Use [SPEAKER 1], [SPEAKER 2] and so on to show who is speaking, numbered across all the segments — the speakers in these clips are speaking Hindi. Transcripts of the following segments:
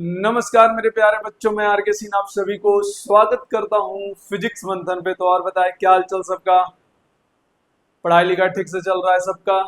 [SPEAKER 1] नमस्कार मेरे प्यारे बच्चों, मैं आर के सिंह आप सभी को स्वागत करता हूँ फिजिक्स मंथन पे। तो और बताएं क्या हाल चाल सबका। पढ़ाई लिखाई ठीक से चल रहा है सबका।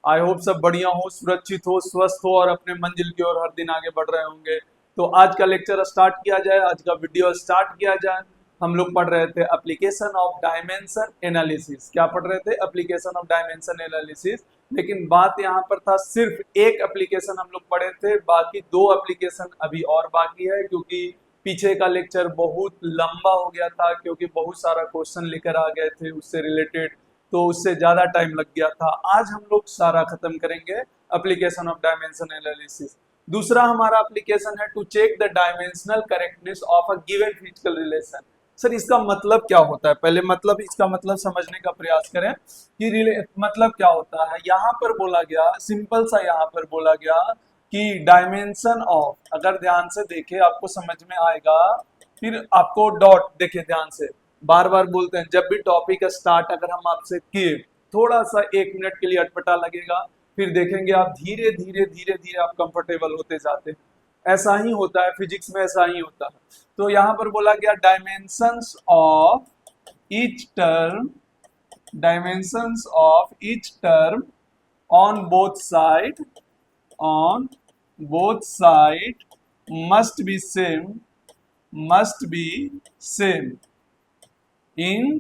[SPEAKER 1] आई होप सब बढ़िया हो, सुरक्षित हो, स्वस्थ हो और अपने मंजिल की ओर हर दिन आगे बढ़ रहे होंगे। तो आज का लेक्चर स्टार्ट किया जाए, आज का वीडियो स्टार्ट किया जाए। हम लोग पढ़ रहे थे एप्लीकेशन ऑफ डायमेंशन एनालिसिस। क्या पढ़ रहे थे? Application of dimension analysis. लेकिन बात यहाँ पर था सिर्फ एक एप्लीकेशन हम लोग पढ़े थे, बाकी दो एप्लीकेशन अभी और बाकी है, क्योंकि पीछे का लेक्चर बहुत लंबा हो गया था, क्योंकि बहुत सारा क्वेश्चन लेकर आ गए थे उससे रिलेटेड, तो उससे ज्यादा टाइम लग गया था। आज हम लोग सारा खत्म करेंगे एप्लीकेशन ऑफ डायमेंशन एनालिसिस। दूसरा हमारा एप्लीकेशन है to check the dimensional correctness of a given physical relation. Sir इसका मतलब क्या होता है? पहले मतलब इसका मतलब समझने का प्रयास करें कि मतलब क्या होता है। यहाँ पर बोला गया, सिंपल सा यहाँ पर बोला गया कि डायमेंशन ऑफ, अगर ध्यान से देखे आपको समझ में आएगा। फिर आपको डॉट देखे ध्यान से, बार बार बोलते हैं जब भी टॉपिक स्टार्ट अगर हम आपसे किए, थोड़ा सा 1 मिनट के लिए अटपटा लगेगा, फिर देखेंगे आप धीरे धीरे धीरे धीरे आप कंफर्टेबल होते जाते हैं। ऐसा ही होता है फिजिक्स में, ऐसा ही होता है। तो यहाँ पर बोला गया dimensions of each term, dimensions of each term on both side, on both side must be same, must be same in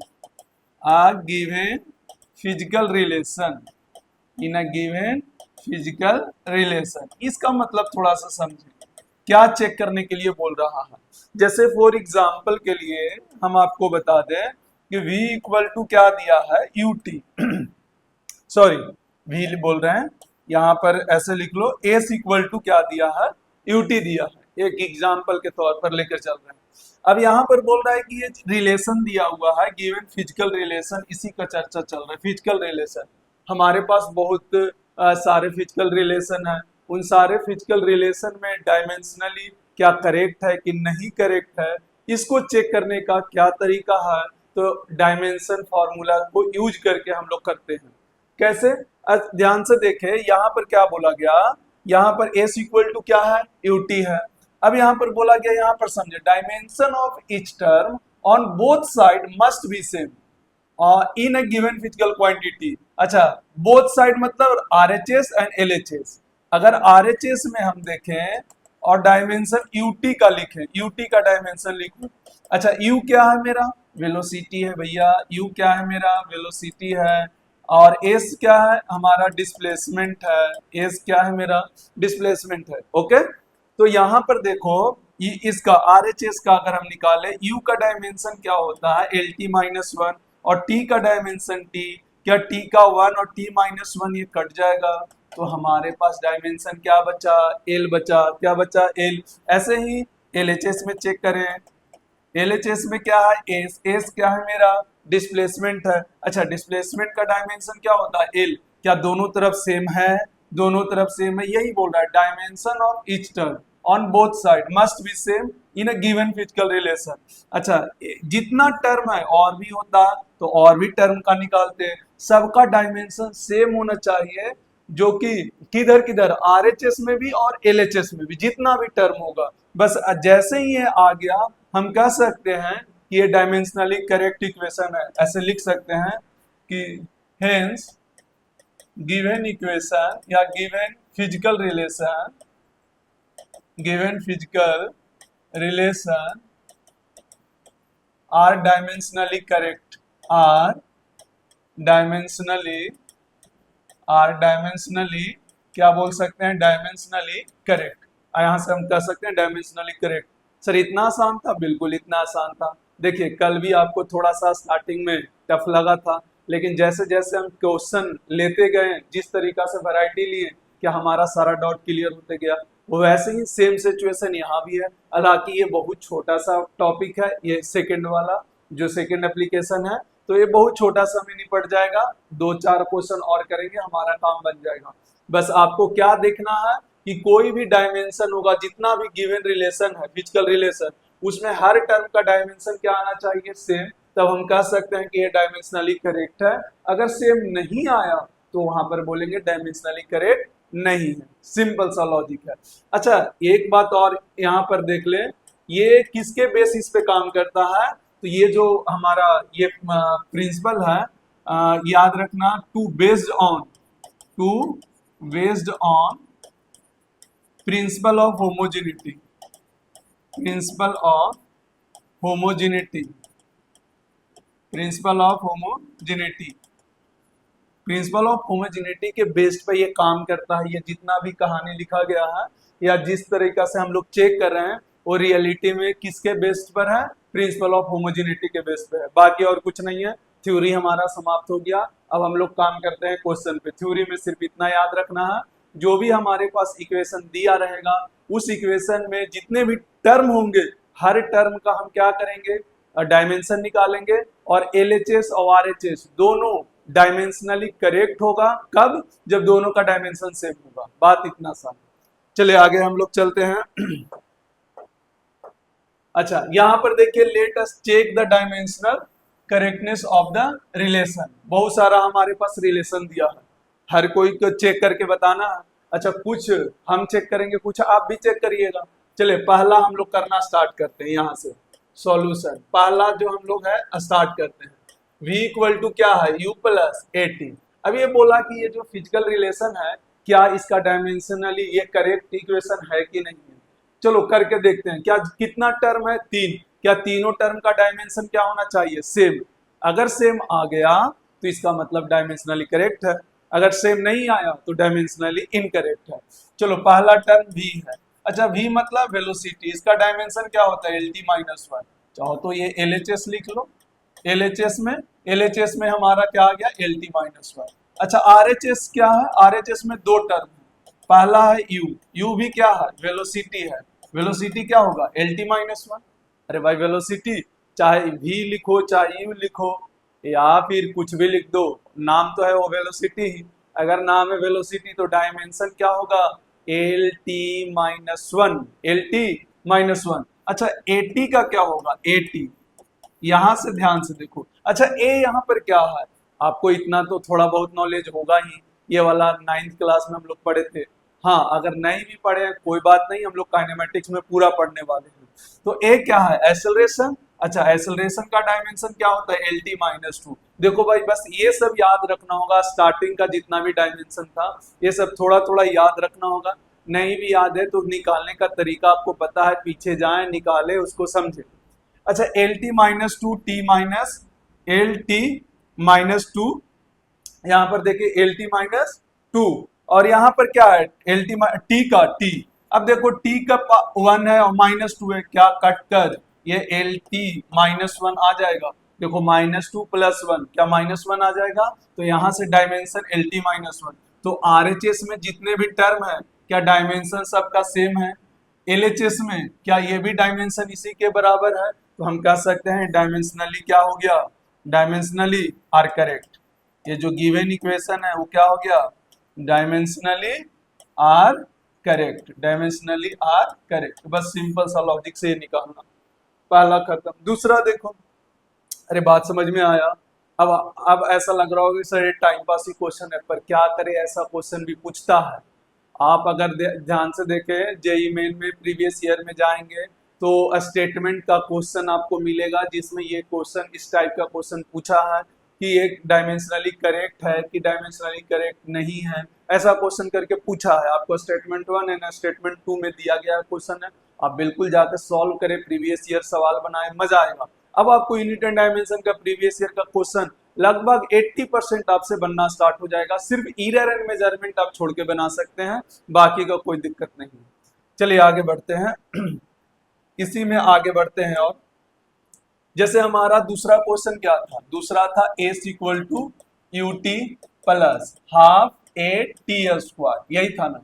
[SPEAKER 1] a given physical relation, in a given physical relation। इसका मतलब थोड़ा सा समझें, क्या चेक करने के लिए बोल रहा है। जैसे फॉर एग्जांपल के लिए हम आपको बता दें कि v इक्वल टू क्या दिया है, ut सॉरी v बोल रहे हैं, यहाँ पर ऐसे लिख लो, s इक्वल टू क्या दिया है, ut दिया है। एक एग्जाम्पल के तौर पर लेकर चल रहे हैं। अब यहाँ पर बोल रहा है कि ये रिलेशन दिया हुआ है, गिवन फिजिकल रिलेशन, इसी का चर्चा चल रहा है। फिजिकल रिलेशन हमारे पास बहुत सारे फिजिकल रिलेशन है। उन सारे फिजिकल रिलेशन में डायमेंशनली क्या करेक्ट है कि नहीं करेक्ट है, इसको चेक करने का क्या तरीका है। तो डायमेंशन फॉर्मूला को यूज करके हम लोग करते हैं। कैसे? ध्यान से देखें, यहाँ पर क्या बोला गया, यहाँ पर s इक्वल टू क्या है, ut है। अब यहाँ पर बोला गया, यहाँ पर समझे, dimension of each term on both side must be same in a given physical quantity. अच्छा, बोथ साइड मतलब RHS एंड LHS। अगर RHS में हम देखें और डायमेंशन UT का लिखें, UT का डायमेंशन लिखूं। अच्छा, U क्या है मेरा, वेलोसिटी है भैया। U क्या है मेरा, वेलोसिटी है। और S क्या है हमारा, डिस्प्लेसमेंट है। S क्या है मेरा, डिस्प्लेसमेंट है। ओके, तो यहाँ पर देखो, इसका RHS का अगर हम निकाले, U का डायमेंशन क्या होता है, LT-1, और T का डायमेंशन T, क्या T का 1 और T-1 ये कट जाएगा, तो हमारे पास डायमेंशन क्या बचा, L बचा। क्या बचा, L। ऐसे ही LHS में चेक करें, LHS में क्या है, S क्या है मेरा, डिस्प्लेसमेंट है। अच्छा, डिस्प्लेसमेंट का डायमेंशन क्या होता है, L। क्या दोनों तरफ सेम है, दोनों तरफ सेम है, यही बोल रहा है। Dimension of each term on both side must be same in a given physical relation. अच्छा, जितना टर्म है और भी होता तो और भी टर्म का निकालते हैं। सबका डायमेंशन सेम होना चाहिए, जो कि किधर किधर, RHS में भी और LHS में भी, जितना भी टर्म होगा। बस जैसे ही ये आ गया, हम कह सकते हैं कि ये डायमेंशनली करेक्ट इक्वेशन है। ऐसे लिख सकते हैं कि हेंस गिवन इक्वेशन या given physical relation, given physical relation are dimensionally correct, are dimensionally, are dimensionally क्या बोल सकते हैं, डायमेंशनली करेक्ट। यहाँ से हम कह सकते हैं डायमेंशनली करेक्ट। सर इतना आसान था? बिल्कुल इतना आसान था। देखिए कल भी आपको थोड़ा सा स्टार्टिंग में टफ लगा था, लेकिन जैसे जैसे हम क्वेश्चन लेते गए, जिस तरीका से वैरायटी लिए, क्या हमारा सारा डाउट क्लियर होते गया। वो वैसे ही सेम सिचुएशन यहाँ भी है। हालांकि ये बहुत छोटा सा टॉपिक है, ये सेकेंड वाला जो सेकेंड एप्लीकेशन है, तो ये बहुत छोटा सा में निपट जाएगा। 2-4 क्वेश्चन और करेंगे, हमारा काम बन जाएगा। बस आपको क्या देखना है कि कोई भी डायमेंशन होगा, जितना भी गिवन रिलेशन है फिजिकल रिलेशन, उसमें हर टर्म का डायमेंशन क्या आना चाहिए, सेम। तब हम कह सकते हैं कि ये डायमेंशनली करेक्ट है। अगर सेम नहीं आया तो वहां पर बोलेंगे डायमेंशनली करेक्ट नहीं है। सिंपल सा लॉजिक है। अच्छा, एक बात और यहाँ पर देख ले, ये किसके बेसिस पे काम करता है? तो ये जो हमारा ये प्रिंसिपल है, याद रखना, to based on principle of homogeneity, principle of homogeneity, principle of homogeneity, principle of homogeneity के बेस्ड पे ये काम करता है। ये जितना भी कहानी लिखा गया है या जिस तरीका से हम लोग चेक कर रहे हैं वो रियलिटी में किसके बेस्ड पर है? प्रिंसिपल ऑफ होमोजेनिटी के बेस्ड पे है, बाकी और कुछ नहीं है। थ्योरी हमारा समाप्त हो गया। अब हम लोग काम करते हैं क्वेश्चन पे। थ्योरी में सिर्फ इतना याद रखना है, जो भी हमारे पास इक्वेशन दिया रहेगा उस इक्वेशन में जितने भी टर्म होंगे हर टर्म का हम क्या करेंगे? डायमेंशन निकालेंगे। और एलएचएस और आरएचएस दोनों डायमेंशनली करेक्ट होगा। कब? जब दोनों का डायमेंशन सेम होगा। बात इतना सा। चलिए आगे हम लोग चलते हैं। अच्छा, यहां पर देखिए, let us check the dimensional correctness of the relation. बहुत सारा हमारे पास रिलेशन दिया है, हर कोई को चेक करके बताना है। अच्छा, कुछ हम चेक करेंगे, कुछ आप भी चेक करिएगा। चलिए पहला हम लोग करना स्टार्ट करते हैं। यहाँ से सॉल्यूशन पहला जो हम लोग है स्टार्ट करते हैं। v इक्वल टू क्या है? u plus eighty. अब ये बोला कि ये जो फिजिकल रिलेशन है, क्या इसका डायमेंशनली ये करेक्ट इक्वेशन है कि नहीं है? चलो करके देखते हैं। क्या कितना टर्म है? 3। क्या तीनों टर्म का डायमेंशन क्या होना चाहिए? सेम। अगर सेम आ गया तो इसका मतलब डायमेंशनली करेक्ट है, अगर सेम नहीं आया तो डायमेंशनली इनकरेक्ट है। चलो पहला टर्म v है। अच्छा, v मतलब वेलोसिटी, इसका डायमेंशन क्या होता है? lt minus one. चाहो तो ये LHS लिख लो। LHS में हमारा क्या आ गया? lt minus one. अच्छा, RHS क्या है? RHS में दो टर्म है। पहला है u भी क्या है? वेलोसिटी है। वेलोसिटी क्या होगा? lt minus one. अरे भाई, वेलोसिटी चाहे v लिखो चाहे u लिखो या फिर कुछ भी लिख दो, नाम तो है वो वेलोसिटी ही। अगर नाम है वेलोसिटी तो डायमेंशन क्या होगा? lt minus one. lt minus one. अच्छा, at का क्या होगा? at यहां से ध्यान से देखो। अच्छा, a यहाँ पर क्या है? आपको इतना तो थोड़ा बहुत नॉलेज होगा ही, ये वाला 9th क्लास में हम लोग पढ़े थे। हाँ, अगर नहीं भी पढ़े हैं कोई बात नहीं, हम लोग काइनेमेटिक्स में पूरा पढ़ने वाले हैं। तो a क्या है? एक्सेलरेशन। अच्छा, एक्सेलरेशन का डायमेंशन क्या होता है? lt minus two. देखो भाई, बस ये सब याद रखना होगा। स्टार्टिंग का जितना भी डायमेंशन था ये सब थोड़ा थोड़ा याद रखना होगा। नहीं भी याद है तो निकालने का तरीका आपको पता है, पीछे जाए निकाले उसको समझे। अच्छा, L T minus to T minus L T minus to, यहाँ पर देखिए एल टी माइनस टू, और यहाँ पर क्या है? एल टी टी का टी। अब देखो टी का वन है और माइनस टू है, क्या कट कर ये एल टी माइनस वन आ जाएगा। देखो माइनस टू प्लस वन, क्या माइनस वन आ जाएगा? तो यहाँ से dimension L T minus one. तो आरएचएस में जितने भी टर्म है क्या डायमेंशन सबका सेम है? एलएचएस में क्या ये भी डायमेंशन इसी के बराबर है? तो हम कह सकते हैं डायमेंशनली क्या हो गया? Dimensionally are correct. ये जो गिवन इक्वेशन है वो क्या हो गया? Dimensionally are correct. Dimensionally are correct. बस सिंपल सा लॉजिक से निकालना। पहला खत्म। दूसरा देखो। अरे बात समझ में आया? अब ऐसा लग रहा होगा सर ये टाइम पास ही क्वेश्चन है, पर क्या करे ऐसा क्वेश्चन भी पूछता है। आप अगर ध्यान से देखें, जेई मेन में प्रीवियस ईयर में जाएंगे तो स्टेटमेंट का क्वेश्चन आपको मिलेगा जिसमें ये क्वेश्चन इस टाइप का क्वेश्चन पूछा है कि एक डायमेंशनली करेक्ट है कि डायमेंशनली करेक्ट नहीं है, ऐसा क्वेश्चन करके पूछा है। आपको स्टेटमेंट वन है ना स्टेटमेंट टू में दिया गया क्वेश्चन है, आप बिल्कुल जाकर सॉल्व करें, प्रीवियस ईयर सवाल बनाए, मजा आएगा। अब आपको यूनिट एंड डायमेंशन का प्रीवियस ईयर का क्वेश्चन लगभग 80% आपसे बनना स्टार्ट हो जाएगा। सिर्फ ईरर एंड मेजरमेंट आप छोड़ के बना सकते हैं, बाकी का कोई दिक्कत नहीं। चलिए आगे बढ़ते हैं। इसी में आगे बढ़ते हैं। और जैसे हमारा दूसरा क्वेश्चन क्या था? दूसरा था S equal to U T plus half A T square, यही था ना?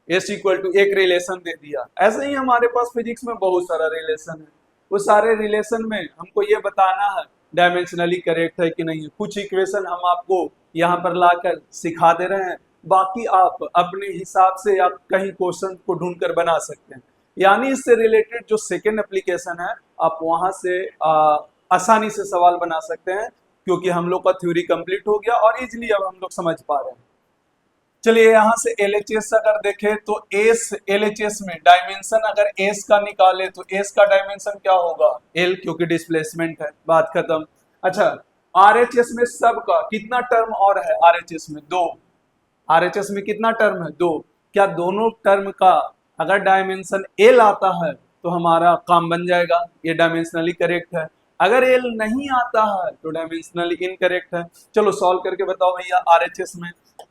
[SPEAKER 1] एस इक्वल टू एक रिलेशन दे दिया। ऐसे ही हमारे पास फिजिक्स में बहुत सारा रिलेशन है। वो सारे रिलेशन में हमको ये बताना है डायमेंशनली करेक्ट है कि नहीं है। कुछ इक्वेशन हम आपको यहाँ पर लाकर सिखा दे रहे हैं, बाकी आप अपने हिसाब से आप कहीं क्वेश्चन को ढूंढकर बना सकते हैं। यानी इससे रिलेटेड जो सेकेंड एप्लीकेशन है आप वहां से आसानी से सवाल बना सकते हैं, क्योंकि हम लोग का थ्योरी कंप्लीट हो गया और इजिली अब हम लोग समझ पा रहे हैं। चलिए यहाँ से LHS अगर देखें तो एस LHS में डायमेंशन अगर एस का निकाले तो एस का डायमेंशन क्या होगा एल, क्योंकि डिस्प्लेसमेंट है, बात खत्म। अच्छा, RHS में सबका कितना टर्म और है? RHS में दो। RHS में कितना टर्म है? दो। क्या दोनों टर्म का अगर डायमेंशन एल आता है तो हमारा काम बन जाएगा, ये डायमेंशनली करेक्ट है। अगर एल नहीं आता है तो डायमेंशनली इनकरेक्ट है। चलो सॉल्व करके बताओ भैया।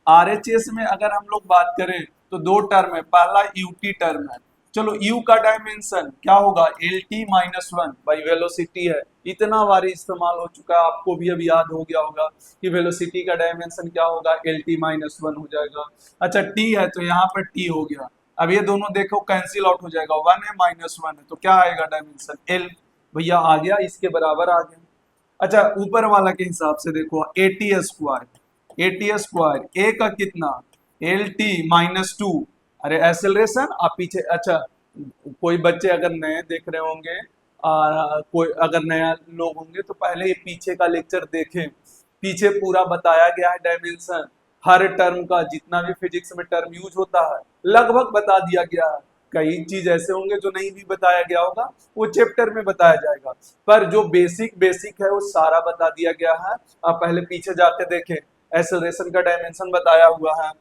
[SPEAKER 1] RHS में अगर हम लोग बात करें तो दो टर्म है, पहला यूटी टर्म है। चलो यू का डायमेंशन क्या होगा? एल टी माइनस वन, भाई वेलोसिटी है, इतना बारी इस्तेमाल हो चुका है, आपको भी अब याद हो गया होगा कि वेलोसिटी का डायमेंशन क्या होगा? एल टी माइनस वन हो जाएगा। अच्छा टी है तो यहाँ पर टी हो गया। अब ये दोनों देखो कैंसिल आउट हो जाएगा, वन है माइनस वन है तो क्या आएगा डायमेंशन? एल। भैया आ गया, इसके बराबर आ गया। अच्छा ऊपर वाला के हिसाब से देखो, ए का कितना? L T minus to. अरे एक्सेलरेशन आप पीछे। अच्छा कोई बच्चे अगर नए देख रहे होंगे, कोई अगर नया लोग होंगे तो पहले ये पीछे का लेक्चर देखें, पीछे पूरा बताया गया है डायमेंशन हर टर्म का, जितना भी फिजिक्स में टर्म यूज होता है लगभग बता दिया गया है। कई चीज ऐसे होंगे जो नहीं भी बताया गया होगा, वो चैप्टर में बताया जाएगा, पर जो बेसिक बेसिक है वो सारा बता दिया गया है। आप पहले पीछे जाके देखें, एक्सेलरेशन का डायमेंशन बताया हुआ है।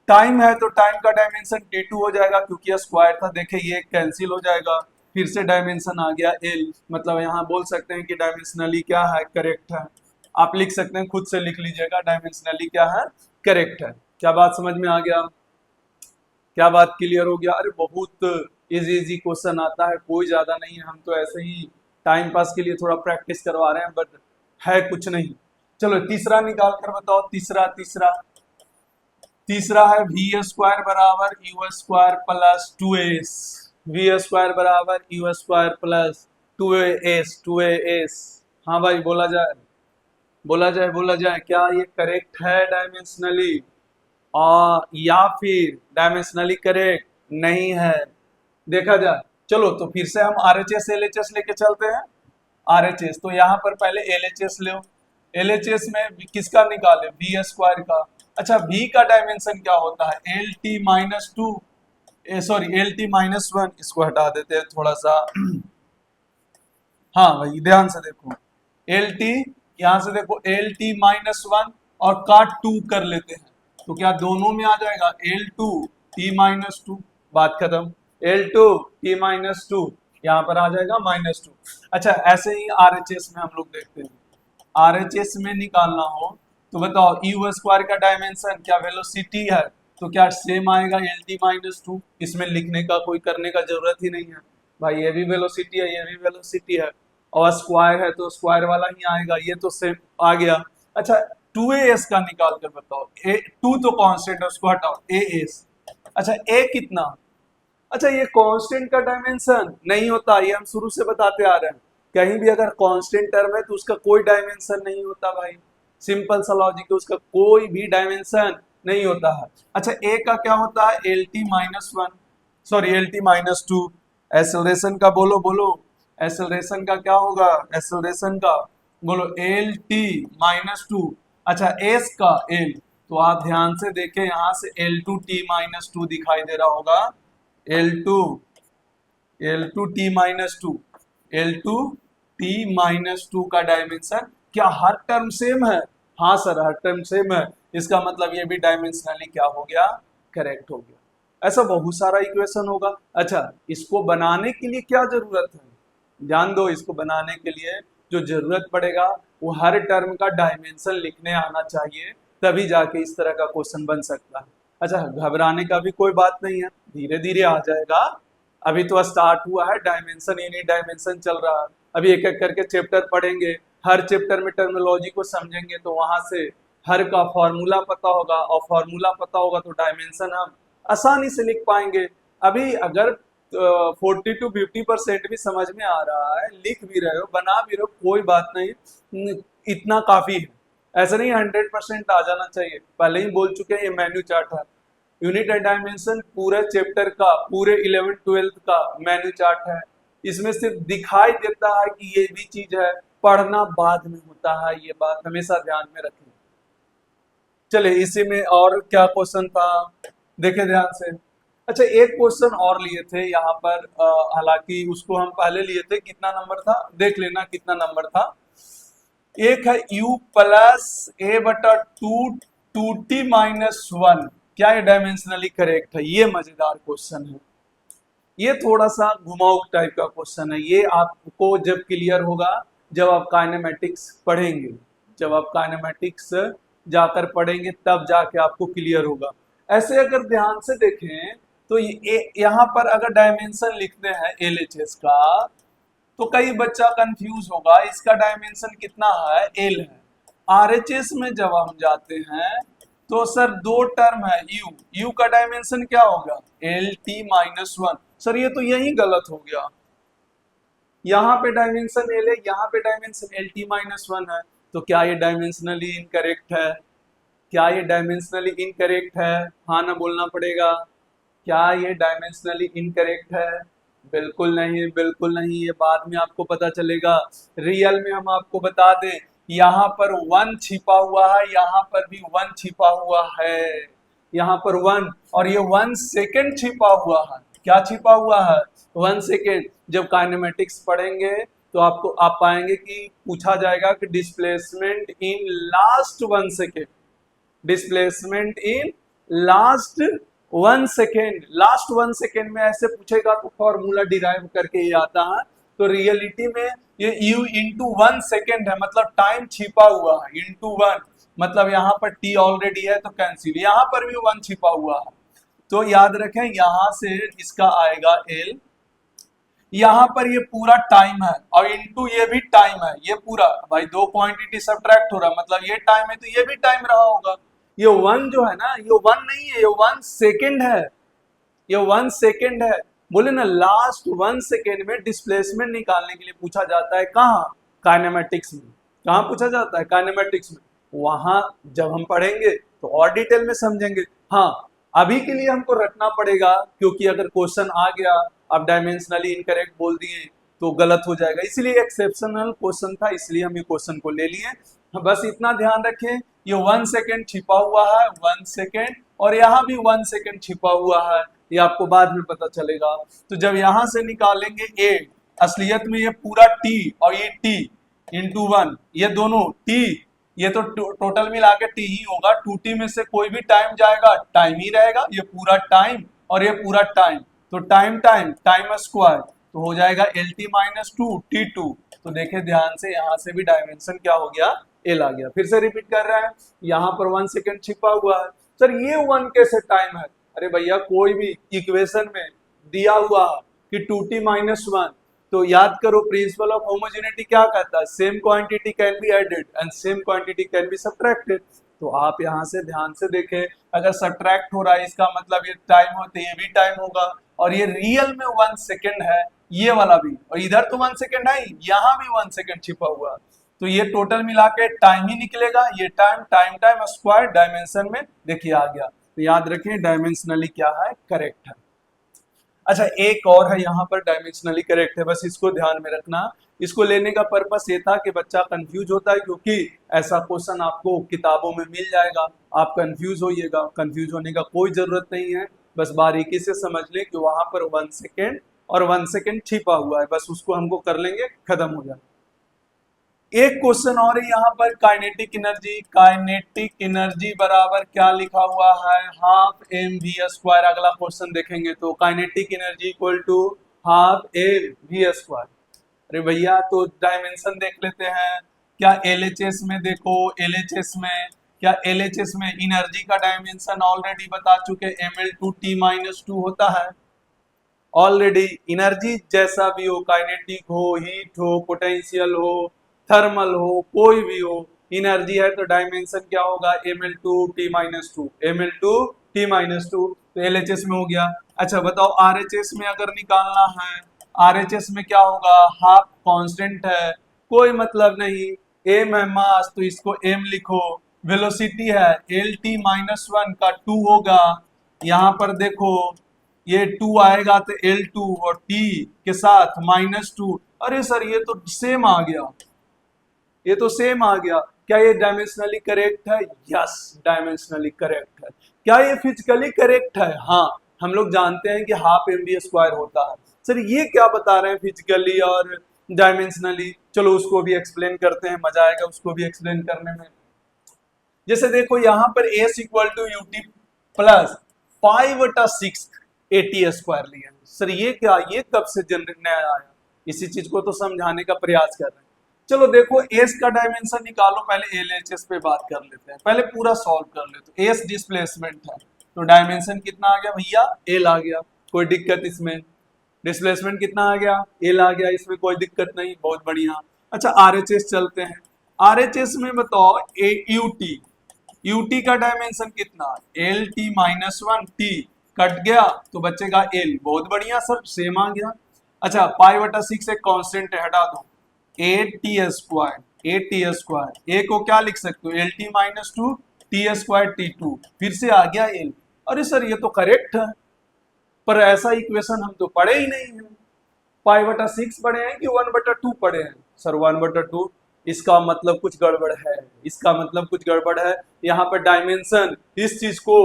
[SPEAKER 1] टाइम है तो टाइम का डायमेंशन t2 हो जाएगा, क्योंकि यह स्क्वायर था, देखे ये कैंसिल हो जाएगा, फिर से डायमेंशन आ गया l। मतलब यहाँ बोल सकते हैं कि डायमेंशनली क्या है? करेक्ट है। आप लिख सकते हैं, खुद से लिख लीजिएगा, डायमेंशनली क्या है? करेक्ट है। क्या बात समझ में आ गया? क्या बात क्लियर हो गया? अरे बहुत इजी इजी क्वेश्चन आता है, कोई ज्यादा नहीं है, हम तो ऐसे ही टाइम पास के लिए थोड़ा प्रैक्टिस करवा रहे हैं, बट है कुछ नहीं। चलो तीसरा निकाल कर बताओ। तीसरा तीसरा तीसरा है वी स्क्वायर बराबर U square plus two S. V square बराबर U square plus two A S. हाँ भाई बोला जाए, बोला जाए, बोला जाए, क्या ये करेक्ट है डायमेंशनली? या फिर डायमेंशनली करेक्ट नहीं है? देखा जाए। चलो तो फिर से हम RHS LHS लेके चलते हैं। RHS तो यहाँ पर पहले LHS लो। LHS में किसका निकाले? वी स्क्वायर का। अच्छा v का डायमेंशन क्या होता है? L T minus to, sorry L T minus one. इसको हटा देते हैं थोड़ा सा। हाँ भाई ध्यान से देखो, एल टी, यहाँ से देखो एल टी माइनस वन और काट टू कर लेते हैं तो क्या दोनों में आ जाएगा? L two T minus to, बात खत्म। L two T minus to, यहाँ पर आ जाएगा माइनस टू। अच्छा ऐसे ही RHS में हम लोग देखते हैं, RHS में निकालना हो तो बताओ यू स्क्वायर का डायमेंशन क्या वेलोसिटी है, तो क्या सेम आएगा एल टी माइनस टू। इसमें लिखने का कोई करने का जरूरत ही नहीं है भाई, ये भी वेलोसिटी है, ये भी वेलोसिटी है, और स्क्वायर है तो स्क्वायर वाला ही आएगा, ये तो सेम आ गया। अच्छा टू ए एस का निकाल कर बताओ। ए टू तो कांस्टेंट है, उसको हटाओ, ए एस। अच्छा ए कितना? अच्छा ये कांस्टेंट का डायमेंशन नहीं होता, ये हम शुरू से बताते आ रहे हैं, कहीं भी अगर कांस्टेंट टर्म है तो उसका कोई डायमेंशन नहीं होता भाई, सिंपल सा लॉजिक है, उसका कोई भी डायमेंशन नहीं होता है। अच्छा ए का क्या होता है? L T minus one, sorry L T minus to. Acceleration का बोलो बोलो, एक्सेलरेशन का क्या होगा? एक्सेलरेशन का बोलो एल टी माइनस टू। अच्छा एस का एल, तो आप ध्यान से देखें, यहाँ से L two T minus to दिखाई दे रहा होगा, L two T minus two, L two T minus to का डायमेंशन क्या हर टर्म सेम है? हाँ सर हर टर्म सेम है, इसका मतलब ये भी डायमेंशनली क्या हो गया? करेक्ट हो गया। ऐसा बहुत सारा इक्वेशन होगा। अच्छा इसको बनाने के लिए क्या जरूरत है? ध्यान दो, इसको बनाने के लिए जो जरूरत पड़ेगा वो हर टर्म का डायमेंशन लिखने आना चाहिए, तभी जाके इस तरह का क्वेश्चन बन सकता है। अच्छा घबराने का भी कोई बात नहीं है, धीरे धीरे आ जाएगा, अभी तो स्टार्ट हुआ है, डायमेंशन यूनिट डायमेंशन चल रहा है, अभी एक एक करके चैप्टर पढ़ेंगे, हर चैप्टर में टर्मिनोलॉजी को समझेंगे तो वहां से हर का फॉर्मूला पता होगा, और फॉर्मूला पता होगा तो डायमेंशन हम आसानी से लिख पाएंगे। अभी अगर 40 to 50% भी समझ में आ रहा है, लिख भी रहे हो, बना भी रहे हो, कोई बात नहीं, इतना काफी है। ऐसा नहीं 100% आ जाना चाहिए, पहले ही बोल चुके हैं ये मेन्यू चार्ट है। यूनिट एंड डायमेंशन पूरे चैप्टर का, पूरे 11th-12th का मेन्यू चार्ट है, इसमें सिर्फ दिखाई देता है कि ये भी चीज है, पढ़ना बाद में होता है, ये बात हमेशा ध्यान में रखें। चलिए इसी में और क्या क्वेश्चन था, देखे ध्यान से। अच्छा एक क्वेश्चन और लिए थे यहाँ पर, हालांकि उसको हम पहले लिए थे, कितना नंबर था देख लेना कितना नंबर था। एक है u प्लस ए बटा टू टी माइनस वन, क्या ये डायमेंशनली करेक्ट है? ये मजेदार क्वेश्चन है, ये थोड़ा सा घुमाऊ टाइप का क्वेश्चन है। ये आपको जब क्लियर होगा जब आप काइनेमेटिक्स पढ़ेंगे, जब आप काइनेमेटिक्स जाकर पढ़ेंगे तब जाके आपको क्लियर होगा। ऐसे अगर ध्यान से देखें तो यहाँ पर अगर डायमेंशन लिखते हैं LHS का तो कई बच्चा कंफ्यूज होगा, इसका डायमेंशन कितना है? L है। RHS में जब हम जाते हैं तो सर दो टर्म है, U का डायमेंशन क्या होगा? LT minus one. सर ये तो यही गलत हो गया, यहाँ पे डायमेंशन L है, यहाँ पे डायमेंशन LT माइनस वन है, तो क्या ये डायमेंशनली इनकरेक्ट है? क्या ये डायमेंशनली इनकरेक्ट है? हाँ ना बोलना पड़ेगा। क्या ये डायमेंशनली इनकरेक्ट है? बिल्कुल नहीं, बिल्कुल नहीं, ये बाद में आपको पता चलेगा। रियल में हम आपको बता दें, यहाँ पर वन छिपा हुआ है, यहाँ पर भी वन छिपा हुआ है, यहाँ पर वन, और ये 1 सेकेंड छिपा हुआ है। क्या छिपा हुआ है? 1 सेकेंड। जब काइनेमेटिक्स पढ़ेंगे तो आपको आप पाएंगे कि पूछा जाएगा कि displacement in last 1 second, displacement in last 1 second, last 1 second में ऐसे पूछेगा तो फॉर्मूला डिराइव करके ये आता है। तो रियलिटी में ये u इंटू 1 सेकेंड है, मतलब टाइम छिपा हुआ है, इंटू 1, मतलब यहाँ पर t ऑलरेडी है तो कैंसिल, यहाँ पर भी 1 छिपा हुआ है। तो याद रखें यहाँ से इसका आएगा l, यहाँ पर ये पूरा टाइम है और इनटू ये भी टाइम है, ये पूरा भाई दो क्वांटिटी सब्ट्रैक्ट हो रहा है, मतलब ये टाइम है तो ये भी टाइम रहा होगा। ये 1 जो है ना, ये 1 नहीं है, ये 1 सेकेंड है, ये 1 सेकेंड है। बोले ना लास्ट 1 सेकेंड में डिस्प्लेसमेंट निकालने के लिए पूछा जाता है, कहाँ? काइनेमेटिक्स में। कहाँ पूछा जाता है? काइनेमेटिक्स में। वहां जब हम पढ़ेंगे तो और डिटेल में समझेंगे। हाँ अभी के लिए हमको रखना पड़ेगा, क्योंकि अगर क्वेश्चन आ गया आप डायमेंशनली इनकरेक्ट बोल दिए तो गलत हो जाएगा, इसलिए एक्सेप्शनल क्वेश्चन था, इसलिए हम ये क्वेश्चन को ले लिए। बस इतना ध्यान रखें, ये 1 सेकेंड छिपा हुआ है, 1 सेकेंड, और यहाँ भी 1 सेकेंड छिपा हुआ है, ये आपको बाद में पता चलेगा। तो जब यहाँ से निकालेंगे a, असलियत में ये पूरा t और ये t इंटू 1, ये दोनों t, ये तो टोटल मिला के t ही होगा, 2t में से कोई भी टाइम जाएगा टाइम ही रहेगा, ये पूरा टाइम और ये पूरा टाइम, तो टाइम टाइम टाइम स्क्वायर, तो हो जाएगा LT माइनस 2 T2। तो देखे ध्यान से, यहाँ से भी डायमेंशन क्या हो गया? L आ गया। फिर से रिपीट कर रहे हैं, यहाँ पर 1 सेकेंड छिपा हुआ है। सर ये 1 कैसे टाइम है? अरे भैया कोई भी इक्वेशन में दिया हुआ कि 2t माइनस 1, तो याद करो प्रिंसिपल ऑफ होमोजेनिटी क्या कहता है? Same quantity can be added and same quantity can be subtracted. तो आप यहाँ से ध्यान से देखें, अगर सब्ट्रैक्ट हो रहा है इसका मतलब ये टाइम होते ये भी टाइम होगा, और ये रियल में 1 सेकेंड है, ये वाला भी, और इधर तो 1 सेकेंड है ही, यहाँ भी 1 सेकेंड छिपा हुआ, तो ये टोटल मिला के टाइम ही निकलेगा। ये time time time square dimension में देखिए आ गया। तो याद रखें डायमेंशनली क्या है? करेक्ट है। अच्छा एक और है यहाँ पर डायमेंशनली करेक्ट है, बस इसको ध्यान में रखना। इसको लेने का पर्पस ये था कि बच्चा कंफ्यूज होता है, क्योंकि ऐसा क्वेश्चन आपको किताबों में मिल जाएगा, आप कंफ्यूज होइएगा। कंफ्यूज होने का कोई जरूरत नहीं है, बस बारीकी से समझ लें कि वहां पर 1 सेकेंड और 1 सेकेंड छिपा हुआ है, बस उसको हमको कर लेंगे, खत्म हो जाए। एक क्वेश्चन और है यहाँ पर, काइनेटिक एनर्जी। काइनेटिक एनर्जी बराबर क्या लिखा हुआ है? Half mv²। अगला क्वेश्चन देखेंगे तो kinetic energy equal to half mv²। अरे भैया तो डायमेंशन देख लेते हैं, क्या LHS में देखो, LHS में क्या LHS में एनर्जी का डायमेंशन ऑलरेडी बता चुके, ml2t माइनस 2 होता है ऑलरेडी। एनर्जी जैसा भी हो, काइनेटिक हो, हीट हो, पोटेंशियल हो, थर्मल हो, कोई भी हो, एनर्जी है तो डायमेंशन क्या होगा? ml2t minus 2, ml2t minus 2। तो LHS में हो गया। अच्छा बताओ RHS में अगर निकालना है, RHS में क्या होगा? हाफ कांस्टेंट है, कोई मतलब नहीं, m है मास तो इसको m लिखो, वेलोसिटी है LT माइनस 1 का 2 होगा, यहाँ पर देखो ये 2 आएगा तो L2 और t के साथ माइनस 2। अरे सर ये तो सेम आ गया, ये तो सेम आ गया, क्या ये डायमेंशनली करेक्ट है? यस, डायमेंशनली करेक्ट है। क्या ये फिजिकली करेक्ट है? हाँ, हम लोग जानते हैं कि हाफ mv स्क्वायर होता है। सर ये क्या बता रहे हैं फिजिकली और डायमेंशनली? चलो उसको भी एक्सप्लेन करते हैं, मजा आएगा उसको भी एक्सप्लेन करने में। जैसे देखो यहाँ पर s equal to U T plus 5/6 AT square लिया है। सर ये क्या, ये कब से जनरेट नया आया? इसी चीज को तो समझाने का प्रयास कर रहे हैं। चलो देखो s का डायमेंशन निकालो, पहले LHS पे बात कर लेते हैं, पहले पूरा सॉल्व कर लेते हैं। s डिस्प्लेसमेंट है तो डायमेंशन कितना आ गया भैया? l आ गया, कोई दिक्कत इसमें? डिस्प्लेसमेंट कितना आ गया? l आ गया, इसमें कोई दिक्कत नहीं, बहुत बढ़िया। अच्छा RHS चलते हैं, RHS में बताओ यूटी का डायमेंशन कितना? L T minus 1, T cut गया तो बचेगा एल, बहुत बढ़िया सर, सेम आ गया। अच्छा पाई/6 एक कांस्टेंट है, हटा दो, ए टी स्क्वायर, ए को क्या लिख सकते हो? L T minus 2 T square T 2, फिर से आ गया एल। अरे सर ये तो करेक्ट है, पर ऐसा इक्वेशन हम तो पढ़े ही नहीं है। पाई/6 पढ़े हैं कि 1/2 पढ़े हैं? सर 1/2, इसका मतलब कुछ गड़बड़ है, इसका मतलब कुछ गड़बड़ है। यहाँ पर डायमेंशन इस चीज को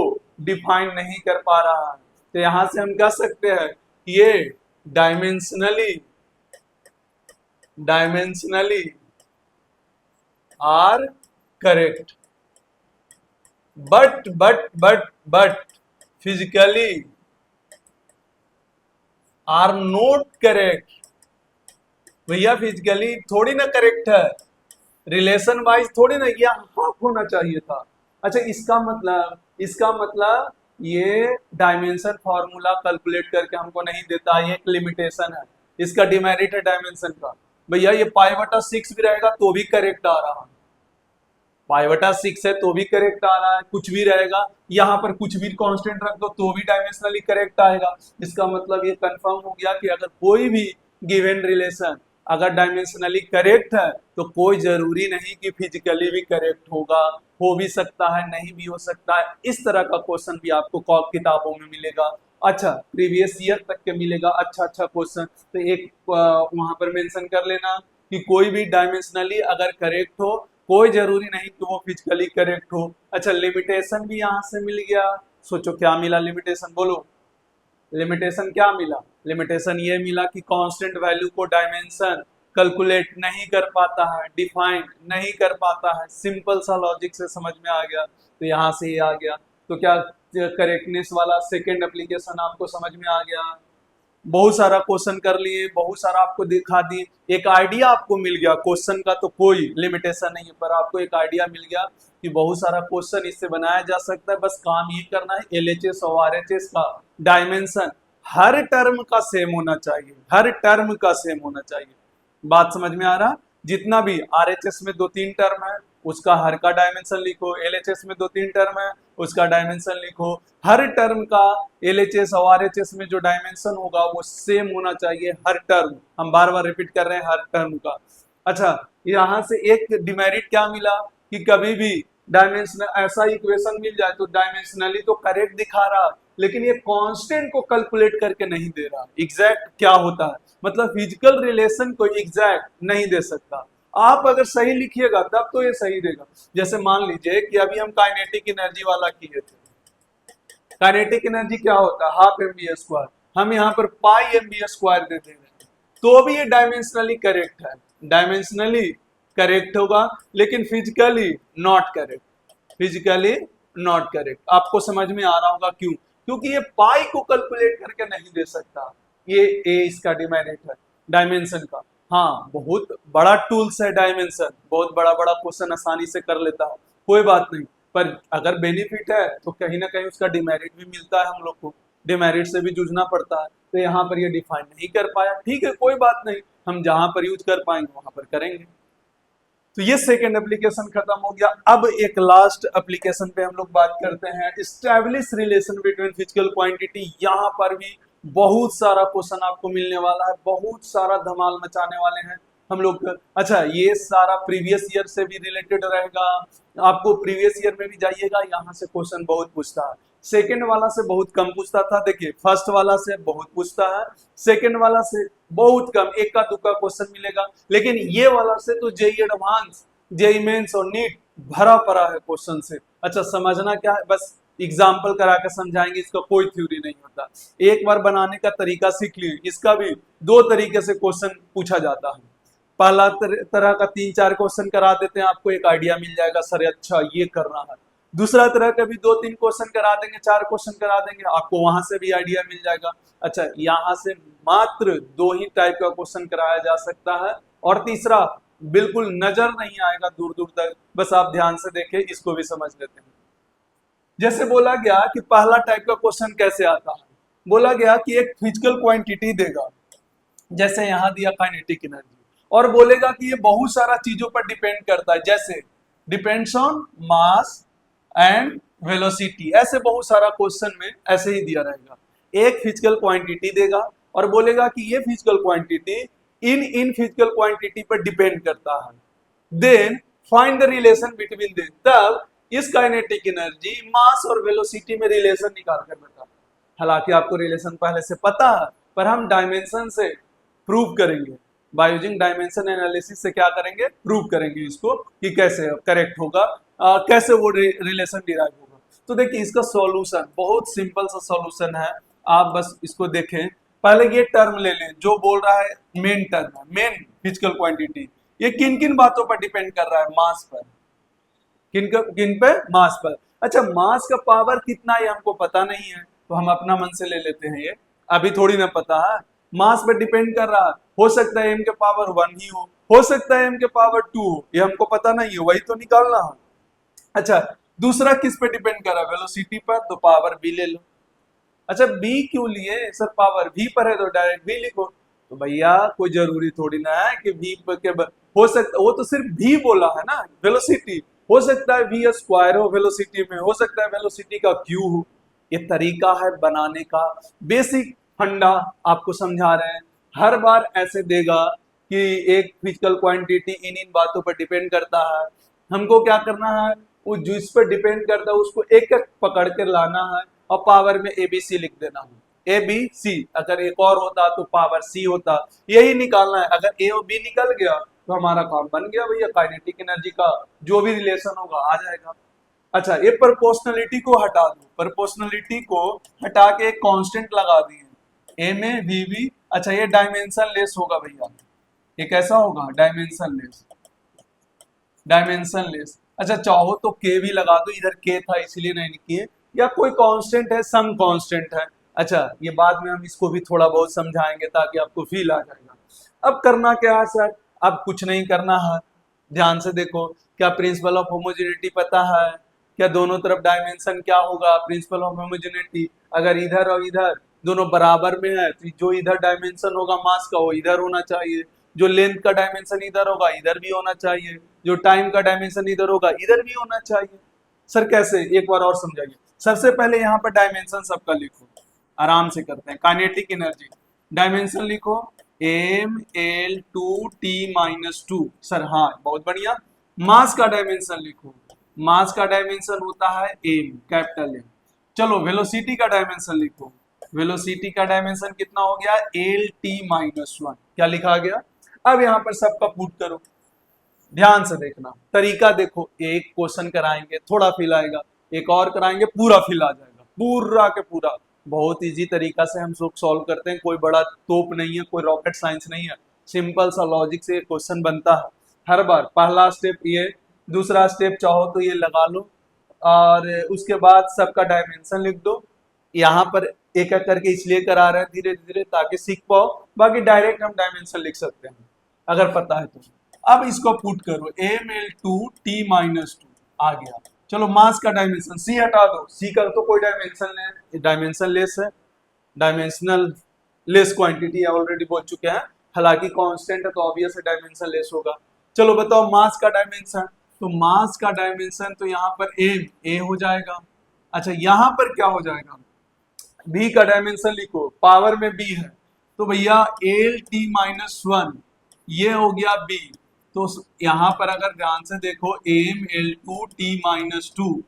[SPEAKER 1] डिफाइन नहीं कर पा रहा है, तो यहां से हम कह सकते हैं ये dimensionally are correct, but physically are not correct. भैया फिजिकली थोड़ी ना करेक्ट है, रिलेशन वाइज थोड़ी ना, ये हाफ होना चाहिए था। अच्छा इसका मतलब ये डायमेंशन फॉर्मूला कैलकुलेट करके हमको नहीं देता, ये एक लिमिटेशन है, इसका डिमेरिट है डायमेंशन का। भैया ये पाई/6 भी रहेगा तो भी करेक्ट आ रहा है, पाई/6 है तो भी करेक्ट आ रहा है, कुछ भी रहेगा यहाँ पर कुछ भी कांस्टेंट रख दो तो भी डायमेंशनली करेक्ट आएगा। इसका मतलब ये कंफर्म हो गया कि अगर कोई भी गिवन रिलेशन अगर डायमेंशनली करेक्ट है तो कोई जरूरी नहीं कि फिजिकली भी करेक्ट होगा, हो भी सकता है, नहीं भी हो सकता है। इस तरह का क्वेश्चन भी आपको किताबों में मिलेगा। अच्छा प्रीवियस ईयर तक के मिलेगा, अच्छा क्वेश्चन, तो एक वहां पर मेंशन कर लेना कि कोई भी डायमेंशनली अगर करेक्ट हो, कोई जरूरी नहीं कि वो फिजिकली करेक्ट हो। अच्छा लिमिटेशन भी यहाँ से मिल गया, सोचो क्या मिला लिमिटेशन, बोलो लिमिटेशन क्या मिला? लिमिटेशन ये मिला कि कांस्टेंट वैल्यू को डायमेंशन कैलकुलेट नहीं कर पाता है, डिफाइन नहीं कर पाता है। सिंपल सा लॉजिक से समझ में आ गया, तो यहाँ से ये आ गया। तो क्या करेक्टनेस वाला सेकेंड एप्लीकेशन आपको समझ में आ गया? बहुत सारा क्वेश्चन कर लिए, बहुत सारा आपको दिखा दिए, एक आइडिया आपको मिल गया। क्वेश्चन का तो कोई लिमिटेशन नहीं है, पर आपको एक आइडिया मिल गया कि बहुत सारा क्वेश्चन इससे बनाया जा सकता है। बस काम ये करना है, एलएचएस और आरएचएस का डायमेंशन हर टर्म का सेम होना चाहिए, हर टर्म का सेम होना चाहिए। बात समझ में आ रहा? जितना भी आरएचएस में 2-3 टर्म है उसका हर का डायमेंशन लिखो, एलएचएस में 2-3 टर्म है उसका डायमेंशन लिखो। हर टर्म का एलएचएस और आरएचएस में जो डायमेंशन होगा वो सेम होना चाहिए, हर टर्म। हम बार बार रिपीट कर रहे हैं, हर टर्म का। अच्छा यहाँ से एक डिमेरिट क्या मिला कि कभी भी डायमेंशन ऐसा इक्वेशन मिल जाए तो डायमेंशनली तो करेक्ट दिखा रहा, लेकिन ये कांस्टेंट को कैलकुलेट करके नहीं दे रहा एग्जैक्ट क्या होता है, मतलब फिजिकल रिलेशन को एग्जैक्ट नहीं दे सकता। आप अगर सही लिखिएगा तब तो ये सही देगा। जैसे मान लीजिए कि अभी हम काइनेटिक एनर्जी वाला किए थे, काइनेटिक एनर्जी क्या होता है? हाफ mv स्क्वायर, हम यहाँ पर पाई mv स्क्वायर दे देंगे तो भी ये डायमेंशनली करेक्ट है, डायमेंशनली करेक्ट होगा, लेकिन physically not correct, physically not correct. आपको समझ में आ रहा होगा क्यों? क्योंकि ये पाई को कैलकुलेट करके नहीं दे सकता, ये ए इसका डिमेरिट है डायमेंशन का। हाँ बहुत बड़ा टूल्स है डायमेंशन, बहुत बड़ा बड़ा क्वेश्चन आसानी से कर लेता है, कोई बात नहीं, पर अगर बेनिफिट है तो कहीं ना कहीं उसका डिमेरिट भी मिलता है, हम लोग को डिमेरिट से भी जूझना पड़ता है। तो यहाँ पर ये डिफाइन नहीं कर पाया, ठीक है कोई बात नहीं, हम जहां पर यूज कर पाएंगे वहां पर करेंगे। तो ये सेकेंड एप्लीकेशन खत्म हो गया। अब एक लास्ट एप्लीकेशन पे हम लोग बात करते हैं, establish relation between physical quantity. यहाँ पर भी बहुत सारा क्वेश्चन आपको मिलने वाला है, बहुत सारा धमाल मचाने वाले हैं हम लोग। अच्छा ये सारा प्रीवियस ईयर से भी रिलेटेड रहेगा, आपको प्रीवियस ईयर में भी जाइएगा यहाँ से क्वेश्चन बहुत पूछता है। सेकंड वाला से बहुत कम पूछता था, देखिए फर्स्ट वाला से बहुत पूछता है, सेकंड वाला से बहुत कम, एक का दुक्का क्वेश्चन मिलेगा, लेकिन ये वाला से तो जेई एडवांस जेईई मेंस और नीट भरा पड़ा है क्वेश्चन से। अच्छा, समझना क्या है, बस एग्जाम्पल करा कर समझाएंगे, इसका कोई थ्योरी नहीं होता। एक बार बनाने का तरीका सीख लिए, इसका भी दो तरीके से क्वेश्चन पूछा जाता है। पहला तरह का 3-4 क्वेश्चन करा देते हैं, आपको एक आइडिया मिल जाएगा, सर अच्छा ये करना है। दूसरा तरह का भी 2-3 क्वेश्चन करा देंगे, 4 क्वेश्चन करा देंगे, आपको वहां से भी आइडिया मिल जाएगा। अच्छा, यहाँ से मात्र 2 ही टाइप का क्वेश्चन कराया जा सकता है, और तीसरा बिल्कुल नजर नहीं आएगा दूर दूर तक, बस आप ध्यान से देखें, इसको भी समझ लेते हैं। जैसे बोला गया कि पहला टाइप का क्वेश्चन कैसे आता है, बोला गया कि एक फिजिकल क्वांटिटी देगा, जैसे यहाँ दिया काइनेटिक एनर्जी, और बोलेगा कि ये बहुत सारा चीजों पर डिपेंड करता है, जैसे depends on mass and velocity. ऐसे बहुत सारा क्वेश्चन में ऐसे ही दिया रहेगा, एक फिजिकल क्वांटिटी देगा और बोलेगा कि ये फिजिकल क्वांटिटी इन फिजिकल क्वांटिटी पर डिपेंड करता है। Then find the relation between this, तब इस काइनेटिक एनर्जी मास और वेलोसिटी में रिलेशन निकाल कर बता। हालांकि आपको रिलेशन पहले से पता है, पर हम डायमेंशन से प्रूव करेंगे, बाय यूजिंग डायमेंशन एनालिसिस से क्या करेंगे, प्रूव करेंगे इसको कि कैसे करेक्ट होगा, कैसे वो रिलेशन डिराइव होगा। तो देखिए, इसका सॉल्यूशन बहुत सिंपल सा सॉल्यूशन है, आप बस इसको देखें। पहले ये टर्म ले लें जो बोल रहा है, मेन टर्म है, मेन फिजिकल क्वांटिटी। ये किन किन बातों पर डिपेंड कर रहा है, मास पर, किन पे, मास पर। अच्छा, मास का पावर कितना है हमको पता नहीं है, तो हम अपना मन से ले लेते हैं, ये अभी थोड़ी ना पता है। मास पर डिपेंड कर रहा है, हो सकता है m के पावर 1 ही हो सकता है m के पावर 2 हो, ये हमको पता नहीं है, वही तो निकालना है। अच्छा, दूसरा किस पे डिपेंड कर रहा है, वेलोसिटी पर, तो पावर b ले लो। अच्छा, b क्यों लिए सर, पावर v पर है तो डायरेक्ट v लिखो। तो भैया कोई जरूरी थोड़ी ना है कि v के हो सकता, वो तो सिर्फ v बोला है ना, वेलोसिटी हो सकता है v स्क्वायर हो वेलोसिटी में, हो सकता है वेलोसिटी का q हो। ये तरीका है बनाने का, बेसिक फंडा आपको समझा रहे हैं। हर बार ऐसे देगा कि एक फिजिकल क्वांटिटी इन बातों पर डिपेंड करता है, हमको क्या करना है, वो जिस पर डिपेंड करता है उसको एक एक पकड़ के लाना है, और पावर में ABC लिख देना है, ABC। अगर एक और होता तो पावर C होता, यही निकालना है। अगर A और B निकल गया तो हमारा काम बन गया भैया, काइनेटिक एनर्जी का जो भी रिलेशन होगा आ जाएगा। अच्छा, ये प्रोपोर्शनलिटी को हटा दो, प्रोपोर्शनलिटी को हटा के एक कांस्टेंट लगा दिए, A में VV। अच्छा, ये डायमेंशन लेस होगा भैया, ये कैसा होगा, डायमेंशन लेस, डायमेंशन लेस। अच्छा, चाहो तो के भी लगा दो, इधर के था इसलिए नहीं किए, या कोई कांस्टेंट है, सम कांस्टेंट है। अच्छा, ये बाद में हम इसको भी थोड़ा बहुत समझाएंगे ताकि आपको फील आ जाएगा। अब करना क्या है सर, अब कुछ नहीं करना है, ध्यान से देखो। क्या प्रिंसिपल ऑफ होमोजेनिटी पता है, क्या दोनों तरफ डायमेंशन क्या होगा, प्रिंसिपल ऑफ होमोजेनिटी, अगर इधर और इधर दोनों बराबर में है तो जो इधर डायमेंशन होगा मास का वो इधर होना चाहिए, जो लेंथ का डायमेंशन इधर होगा इधर भी होना चाहिए, जो टाइम का डायमेंशन इधर होगा इधर भी होना चाहिए। सर कैसे, एक बार और समझाइए। सबसे पहले यहाँ पर डायमेंशन सबका लिखो, आराम से करते हैं। काइनेटिक एनर्जी डायमेंशन लिखो, mL2T-2। सर हाँ, बहुत बढ़िया। मास का डायमेंशन लिखो, मास का डायमेंशन होता है m, कैपिटल M। चलो, वेलोसिटी का डायमेंशन लिखो, वेलोसिटी का डायमेंशन कितना हो गया, LT-1। क्या लिखा गया, अब यहाँ पर सबका पुट करो, ध्यान से देखना, तरीका देखो। एक क्वेश्चन कराएंगे थोड़ा फिल आएगा, एक और कराएंगे पूरा फिल आ जाएगा, पूरा के पूरा। बहुत इजी तरीका से हम लोग सॉल्व करते हैं, कोई बड़ा तोप नहीं है, कोई रॉकेट साइंस नहीं है, सिंपल सा लॉजिक से क्वेश्चन बनता है हर बार। पहला स्टेप ये, दूसरा स्टेप चाहो तो ये लगा लो, और उसके बाद सबका डायमेंशन लिख दो। यहाँ पर एक एक करके इसलिए करा रहे हैं धीरे धीरे ताकि सीख पाओ, बाकी डायरेक्ट हम डायमेंशन लिख सकते हैं अगर पता है तो। अब इसको पुट करो, mL2T-2 आ गया। चलो, मास का डायमेंशन C हटा दो, C का तो कोई डायमेंशन नहीं, डायमेंशन लेस है, डायमेंशनल लेस क्वांटिटी ऑलरेडी बोल चुके हैं, हालांकि कांस्टेंट है तो ऑब्वियस है डायमेंशन लेस होगा। चलो बताओ मास का डायमेंशन, तो मास का डायमेंशन तो यहाँ पर A हो जाएगा। अच्छा, यहाँ पर क्या हो जाएगा, B का डायमेंशन लिखो, पावर में B है तो भैया LT-1 ये हो गया B। तो यहां पर अगर ध्यान से देखो, mL2T-2,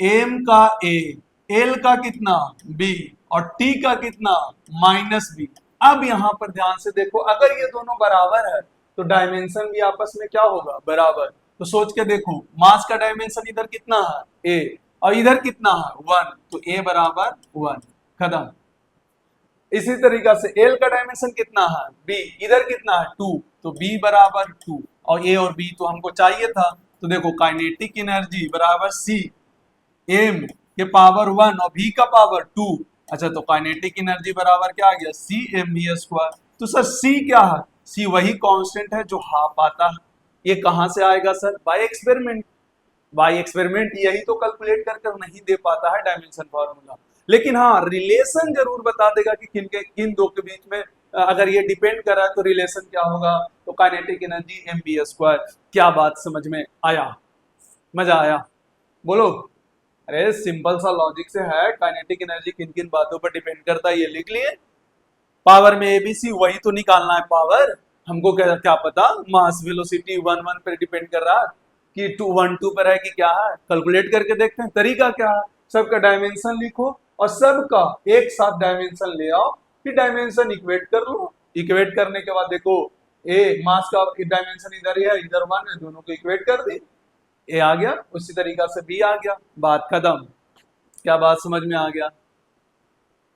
[SPEAKER 1] m का A, L का कितना B, और T का कितना -B। अब यहां पर ध्यान से देखो, अगर ये दोनों बराबर है तो डायमेंशन भी आपस में क्या होगा, बराबर। तो सोच के देखो, मास का डायमेंशन इधर कितना है, ए, और इधर कितना है, 1, तो ए बराबर 1, खत्म। इसी तरीका से एल का डायमेंशन कितना है, बी, इधर कितना है 2, तो बी बराबर 2, और ए और बी तो हमको चाहिए था। तो देखो काइनेटिक एनर्जी बराबर सी एम के पावर 1 और v का पावर 2। अच्छा, तो काइनेटिक एनर्जी बराबर क्या आ गया, सी एम वी स्क्वायर। तो सर c क्या है, c वही कांस्टेंट है जो हाफ आता है। ये कहां से आएगा sir, by experiment. By experiment यही तो कैलकुलेट करके नहीं दे पाता है डायमेंशन फार्मूला, लेकिन हाँ रिलेशन जरूर बता देगा कि किन दो के बीच में अगर ये डिपेंड कर रहा है तो रिलेशन क्या होगा। तो kinetic energy M B square. क्या बात समझ में आया, मजा आया, बोलो। अरे सिंपल सा लॉजिक से है, काइनेटिक एनर्जी किन किन बातों पर डिपेंड करता है ये लिख लिए। पावर में एबीसी वही तो निकालना है पावर। हमको क्या क्या पता मास वेलोसिटी 1 1 पर डिपेंड कर रहा है कि 2 1 2 पर है कि क्या है। कैलकुलेट करके देखते हैं तरीका क्या है। सबका डायमेंशन लिखो और सबका एक साथ डायमेंशन ले आओ, फिर डायमेंशन इक्वेट कर लो। इक्वेट करने के बाद देखो ए मास का डायमेंशन इधर ही है, इधर 1 है, दोनों को इक्वेट कर दी, ए आ गया, उसी तरीका से बी आ गया, बात खत्म। क्या बात समझ में आ गया,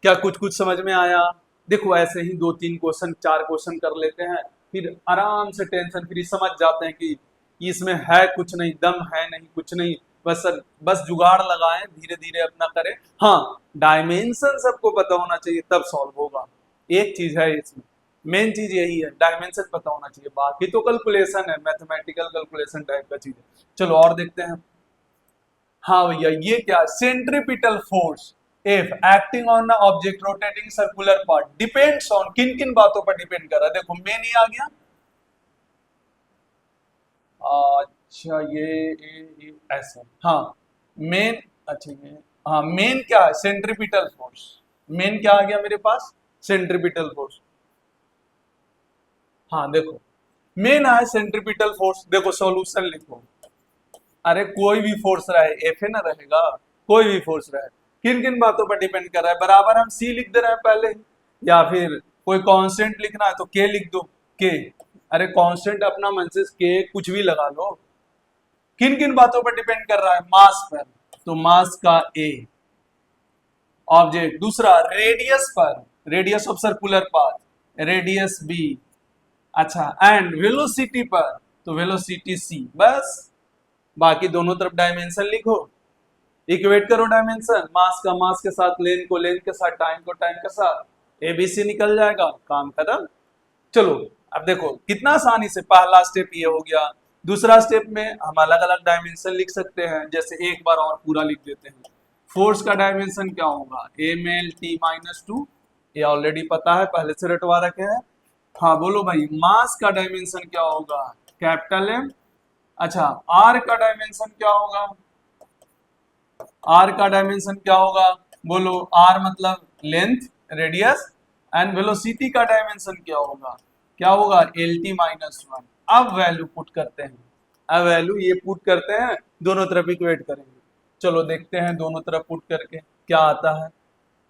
[SPEAKER 1] क्या कुछ कुछ समझ में आया। देखो ऐसे ही 2 3 क्वेश्चन 4 क्वेश्चन कर लेते हैं, फिर आराम से टेंशन फ्री समझ जाते हैं कि इसमें है कुछ नहीं, दम है नहीं, कुछ नहीं, बस जुगाड़ लगाएं, धीरे धीरे अपना करें। हाँ, डायमेंशन सबको पता होना चाहिए तब सॉल्व होगा। एक चीज है इसमें, मेन चीज यही है, डायमेंशन पता होना चाहिए, बाकी तो कैलकुलेशन है, मैथमेटिकल कैलकुलेशन टाइप का चीज है। चलो और देखते हैं। हाँ भैया, ये क्या, centripetal force if acting on object rotating circular part depends on, किन किन बातों पर डिपेंड कर रहा है। देखो मेन ही आ गया। अच्छा ये ऐसा, हाँ मेन, अच्छा ये, हाँ मेन क्या है, सेंट्रीपिटल फोर्स। मेन क्या आ गया मेरे पास, सेंट्रीपिटल फोर्स। हाँ देखो मेन है सेंट्रीपिटल फोर्स। देखो सॉल्यूशन लिखो, अरे कोई भी फोर्स रहे, एफ ना रहेगा, कोई भी फोर्स रहे, किन किन बातों पर डिपेंड कर रहा है, बराबर हम सी लिख दे रहे हैं पहले, या फिर कोई कांस्टेंट लिखना है तो के लिख दो, के। अरे कांस्टेंट अपना मन से के कुछ भी लगा लो। किन किन बातों पर डिपेंड कर रहा है, मास पर, तो मास का ए ऑब्जेक्ट, दूसरा रेडियस पर, radius of circular path, radius B, अच्छा एंड वेलोसिटी पर, तो वेलोसिटी सी, बस। बाकी दोनों तरफ डायमेंशन लिखो, इक्वेट करो डायमेंशन, मास का मास के साथ, लेंथ को लेंथ के साथ, टाइम को टाइम के साथ, एबीसी निकल जाएगा, काम खत्म। चलो अब देखो कितना आसानी से पहला स्टेप ये हो गया। दूसरा स्टेप में हम अलग अलग डायमेंशन लिख सकते हैं, जैसे एक बार और पूरा लिख देते हैं। फोर्स का डायमेंशन क्या होगा, एम एल टी माइनस 2, ये ऑलरेडी पता है, पहले से रटवा रखे हैं। हाँ बोलो भाई, मास का डायमेंशन क्या होगा, कैपिटल एम। अच्छा आर का डायमेंशन क्या होगा, आर का डायमेंशन क्या होगा, बोलो, आर मतलब लेंथ, रेडियस, एंड वेलोसिटी का डायमेंशन क्या होगा एल टी माइनस 1। अब वैल्यू पुट करते हैं, अब वैल्यू ये पुट करते हैं, दोनों तरफ इक्वेट करेंगे। चलो देखते हैं दोनों तरफ पुट करके क्या आता है।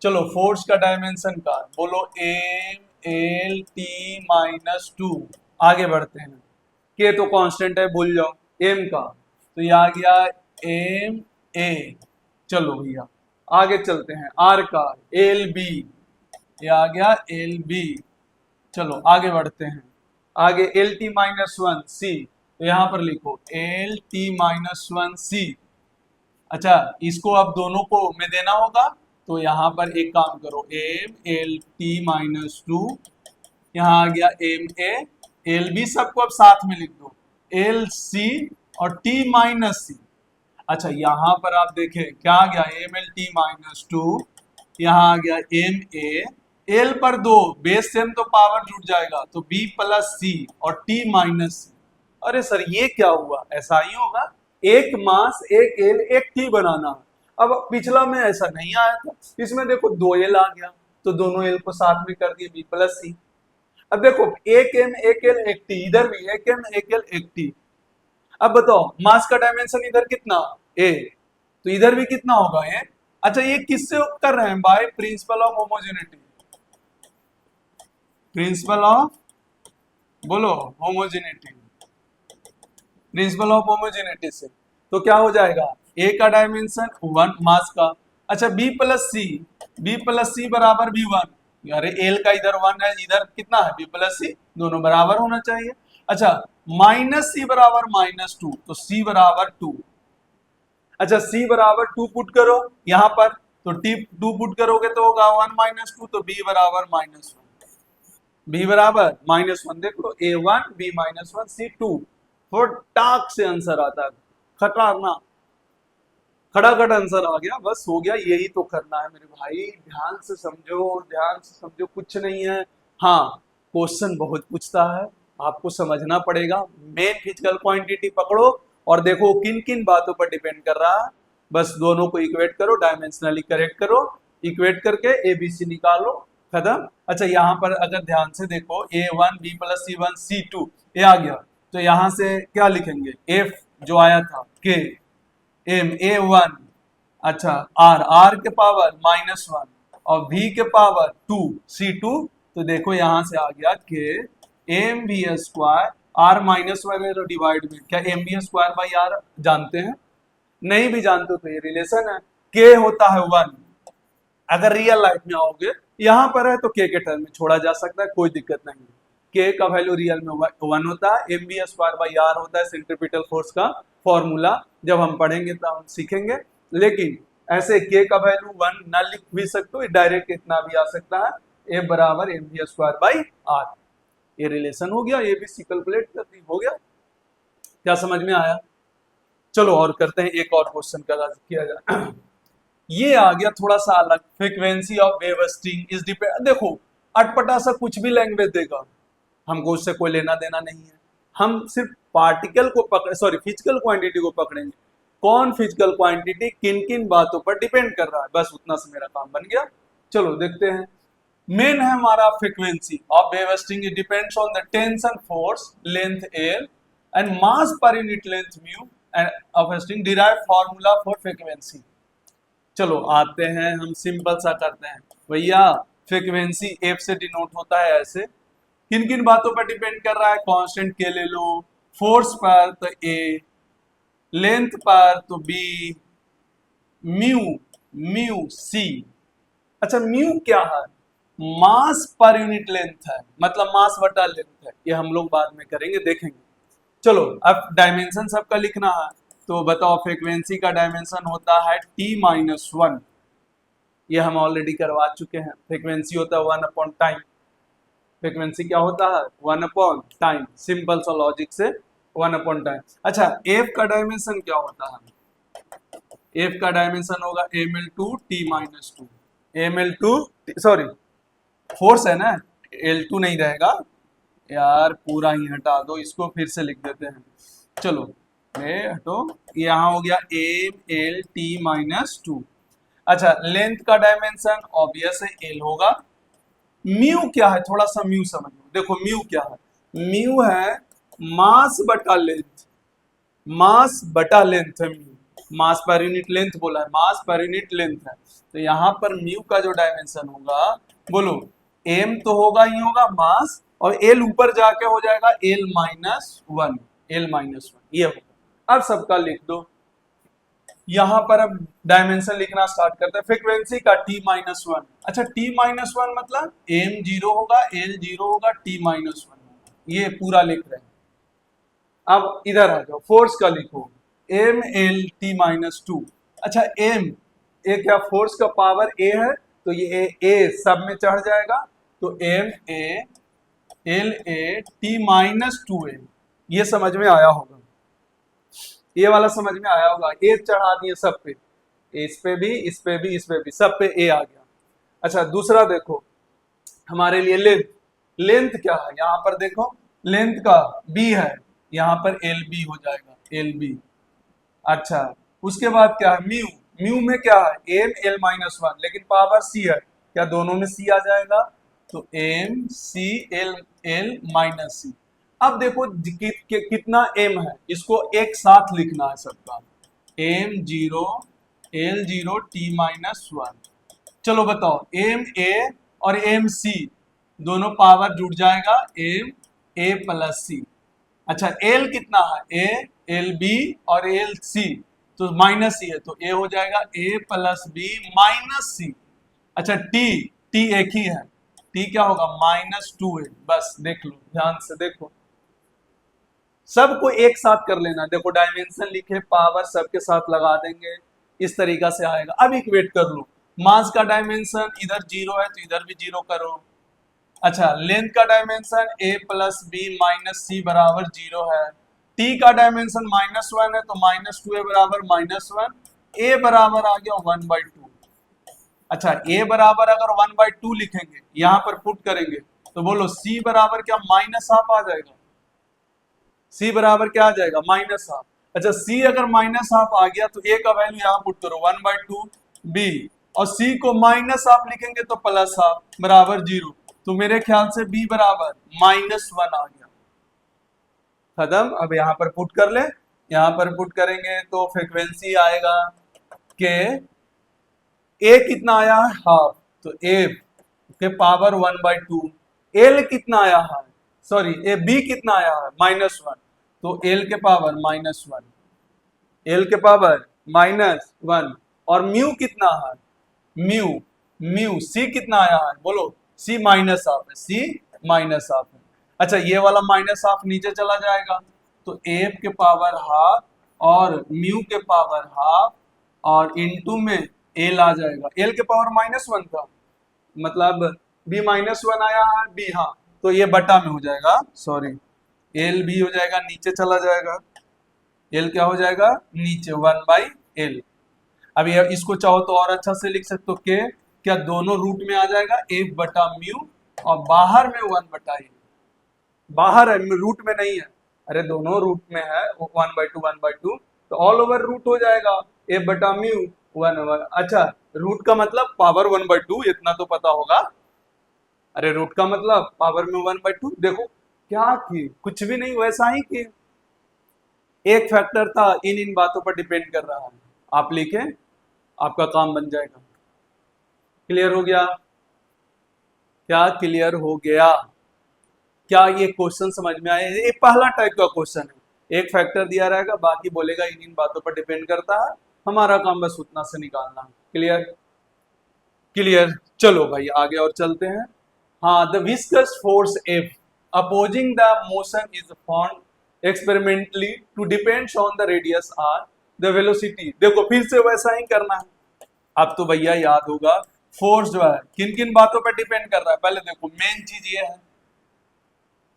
[SPEAKER 1] चलो फोर्स का डायमेंशन का बोलो, एम एल टी माइनस 2। आगे बढ़ते हैं, के तो कांस्टेंट है भूल जाओ, एम का तो ये आ गया एम ए। चलो भैया आगे चलते हैं, आर का एल बी, ये आ गया एल बी। चलो आगे बढ़ते हैं, आगे एल टी माइनस 1 सी, तो यहां पर लिखो एल टी माइनस 1 सी। अच्छा इसको अब दोनों को में देना होगा, तो यहां पर एक काम करो, एम एल टी माइनस 2, यहाँ आ गया एम ए, एल बी सबको अब साथ में लिख दो, एल सी और टी माइनस सी। अच्छा यहाँ पर आप देखें क्या आ गया, एम एल टी माइनस 2, यहाँ आ गया एम ए, एल पर 2 बेस सेम तो पावर जुड़ जाएगा, तो बी प्लस सी और टी माइनस सी। अरे सर ये क्या हुआ, ऐसा ही होगा, एक मास एक एल एक टी बनाना। अब पिछला में ऐसा नहीं आया था, इसमें देखो 2 एल आ गया, तो दोनों एल को साथ में कर दिए, बी प्लस सी। अब देखो एक एम एक एल एक टी, इधर भी एक एम एक एल एक टी। अब बताओ मास का डायमेंशन इधर कितना, ए, तो इधर भी कितना होगा ए। अच्छा ये किससे कर रहे हैं, by principle of homogeneity, principle of बोलो होमोजेनिटी, प्रिंसिपल ऑफ होमोजेनिटी से। तो क्या हो जाएगा, ए का डायमेंशन 1 मास का। अच्छा बी प्लस सी, बी प्लस सी बराबर बी वन। अरे एल का इधर 1 है, इधर कितना है बी प्लस सी, दोनों बराबर होना चाहिए। अच्छा माइनस सी बराबर -2, तो सी बराबर 2। अच्छा सी बराबर 2 पुट करो यहाँ पर, तो टी 2 पुट करोगे तो होगा 1 - 2, तो बी बराबर -1, बी बराबर -1। देख लो A1 B -1 C2, फटाक से आंसर आता है, खतरनाक खटाखट आंसर आ गया, बस हो गया। यही तो करना है मेरे भाई, ध्यान से समझो, ध्यान से समझो, कुछ नहीं है। हाँ क्वेश्चन बहुत पूछता है, आपको समझना पड़ेगा। मेन फिजिकल क्वांटिटी पकड़ो और देखो किन किन बातों पर डिपेंड कर रहा है, बस दोनों को इक्वेट करो, डायमेंशनली करेक्ट करो, इक्वेट करके ABC निकालो, खत्म। अच्छा यहाँ पर अगर ध्यान से देखो A1 B + C1 C2 ये आ गया, तो यहाँ से क्या लिखेंगे, F जो आया था K एम A1, अच्छा R के पावर -1 और V के पावर 2 C2, तो देखो यहां से आ गया के mv² R माइनस वगैरह डिवाइड में क्या mv²/r जानते हैं, नहीं भी जानते हो तो ये रिलेशन है, k होता है 1। अगर रियल लाइफ में आओगे यहाँ पर है तो k के टर्म में छोड़ा जा सकता है, कोई दिक्कत नहीं है। k का वैल्यू रियल में 1 होता है, mv²/r होता है सेंट्रीपिटल फोर्स का फॉर्मूला, जब हम पढ़ेंगे तब हम सीखेंगे। लेकिन ऐसे k का वैल्यू 1 ना लिख भी सकते हो, डायरेक्ट इतना भी आ सकता है, F बराबर mv²/r। ये रिलेशन हो गया, ये भी सी कैलकुलेट कर दी, हो गया। क्या समझ में आया? चलो और करते हैं, एक और क्वेश्चन किया जाए। ये आ गया थोड़ा सा अलग, frequency of wave string is depend. देखो अटपटा सा कुछ भी लैंग्वेज देगा, हमको उससे कोई लेना देना नहीं है, हम सिर्फ पार्टिकल को पकड़, सॉरी फिजिकल क्वांटिटी को पकड़ेंगे, कौन फिजिकल क्वांटिटी किन किन बातों पर डिपेंड कर रहा है, बस उतना से मेरा काम बन गया। चलो देखते हैं। मेन है हमारा frequency of wave string, it depends on the tension force length L and mass per unit length mu end of string, derive formula for frequency. चलो आते हैं, हम सिंपल सा करते हैं भैया। फ्रीक्वेंसी एफ से डिनोट होता है ऐसे, किन किन बातों पर डिपेंड कर रहा है, कांस्टेंट के ले लो, फोर्स पर तो ए, लेंथ पर तो बी, म्यू म्यू सी। अच्छा म्यू क्या है, मास पर यूनिट लेंथ है, मतलब मास बटा लेंथ है, ये हम लोग बाद में करेंगे, देखेंगे। चलो अब डायमेंशन सबका लिखना है, तो बताओ फ्रीक्वेंसी का डायमेंशन होता है T-1, ये हम ऑलरेडी करवा चुके हैं। फ्रीक्वेंसी होता है 1 टाइम, फ्रीक्वेंसी क्या होता है 1 टाइम, सिंपल सा लॉजिक से 1 टाइम। अच्छा एफ का डायमेंशन क्या होता है, एफ का डायमेंशन होगा ml2 T-2, ml2 sorry force है ना, L2 नहीं रहेगा यार, पूरा ही हटा दो इसको, फिर से लिख देते हैं। चलो हटो, यहाँ हो गया ml/T-2। अच्छा लेंथ का डायमेंशन ऑब्वियस है L होगा। म्यू क्या है, थोड़ा सा म्यू समझो, देखो म्यू क्या है, म्यू है मास बटा लेंथ, मास बटा लेंथ है म्यू, मास पर यूनिट लेंथ बोला है, मास पर यूनिट लेंथ है। तो यहाँ पर म्यू का जो डायमेंशन होगा, बोलो m तो होगा ही होगा मास, और l ऊपर जाके हो जाएगा L-1, L-1 ये होगा। अब सबका लिख दो, यहाँ पर अब डायमेंशन लिखना स्टार्ट करते हैं। फ्रीक्वेंसी का T-1, अच्छा T-1 मतलब m 0 होगा, L 0 होगा, T-1 होगा, ये पूरा लिख रहे हैं। अब इधर आ जाओ, फोर्स का लिखो ml/T-2। अच्छा m ए क्या, फोर्स का पावर a है, तो ये a सब में चढ़ जाएगा, तो ma L/A T-2a, ये समझ में आया होगा, ये वाला समझ में आया होगा, ए चढ़ा दिए सब पे, इस पे भी, इस पे भी, इस पे भी, सब पे ए आ गया। अच्छा दूसरा देखो हमारे लिए लेंथ, लेंथ क्या है, यहाँ पर देखो लेंथ का बी है, यहाँ पर एल बी हो जाएगा, एल बी। अच्छा उसके बाद क्या है म्यू, म्यू में क्या है M-L-1, लेकिन पावर सी है, क्या दोनों में सी आ जाएगा, तो M-C-L-L-C। अब देखो कितना m है, इसको एक साथ लिखना है सबका, M0 L0 T-1। चलो बताओ M A और M C दोनों पावर जुड़ जाएगा, M ए प्लस सी। अच्छा एल कितना है, ए, एल बी और एल सी, तो माइनस सी है, तो ए हो जाएगा ए प्लस बी माइनस सी। अच्छा टी, टी एक ही है, टी क्या होगा -2 है। बस देख लो, ध्यान से देखो, सबको एक साथ कर लेना। देखो डायमेंशन लिखे, पावर सबके साथ लगा देंगे, इस तरीका से आएगा। अब इक्वेट कर लो, मास का डायमेंशन इधर 0 है तो इधर भी 0 करो। अच्छा लेंथ का dimension a plus B minus C बराबर 0 है। t का डायमेंशन -1 है तो -2a बराबर -1, a बराबर आ गया 1/2। अच्छा a बराबर अगर 1/2 लिखेंगे, यहां पर पुट करेंगे तो बोलो c बराबर क्या -हाफ आ जाएगा। c बराबर क्या आ जाएगा -हाफ। अच्छा c अगर -हाफ आ गया तो a का वैल्यू यहाँ पुट करो 1/2 b, और c को -हाफ लिखेंगे तो +हाफ बराबर 0, तो मेरे ख्याल से b बराबर -1 आ गया। खत्म। अब यहाँ पर पुट कर ले, यहाँ पर पुट करेंगे तो फ्रीक्वेंसी आएगा के a कितना आया है हाफ, तो a के पावर 1/2। l कितना आया है, सॉरी ए b कितना आया है -1, तो l के पावर -1, l के पावर -1। और म्यू कितना है, म्यू, म्यू c कितना आया है बोलो, c -हाफ है, c -हाफ है। अच्छा ये वाला -हाफ नीचे चला जाएगा तो f के पावर हाफ और म्यू के पावर हाफ और इनटू में l आ जाएगा। l के पावर -1 था, मतलब b -1 आया है b, हाँ तो ये बटा में हो जाएगा, सॉरी l भी हो जाएगा नीचे चला जाएगा, l क्या हो जाएगा नीचे 1/l। अब ये इसको चाहो तो और अच्छा से लिख सकते हो के, क्या दोनों रूट में आ जाएगा f बटा म्यू और बाहर में 1/l, बाहर है रूट में नहीं है, अरे दोनों रूट में है 1/2 तो ऑल ओवर रूट हो जाएगा f बटा म्यू 1/। अच्छा रूट का मतलब पावर 1/2, इतना तो पता होगा। अरे रूट का मतलब पावर में 1/2, देखो क्या की कुछ भी नहीं, वैसा ही कि एक फैक्टर था, इन बातों पर डिपेंड कर रहा है। आप लिखें, आपका काम बन जाएगा। क्लियर हो गया, क्या क्लियर हो गया, क्या ये क्वेश्चन समझ में आया। ये पहला टाइप का क्वेश्चन है, एक फैक्टर दिया रहेगा, बाकी बोलेगा इन बातों पर डिपेंड करता है, हमारा काम बस उतना से निकालना है। Clear, clear. चलो भाई आगे और चलते हैं। हाँ, the viscous force F opposing the motion is found experimentally to depends on the radius r the velocity. देखो फिर से वैसा ही करना है। अब तो भैया याद होगा फोर्स जो है किन किन बातों पर डिपेंड कर रहा है। पहले देखो मेन चीज ये है,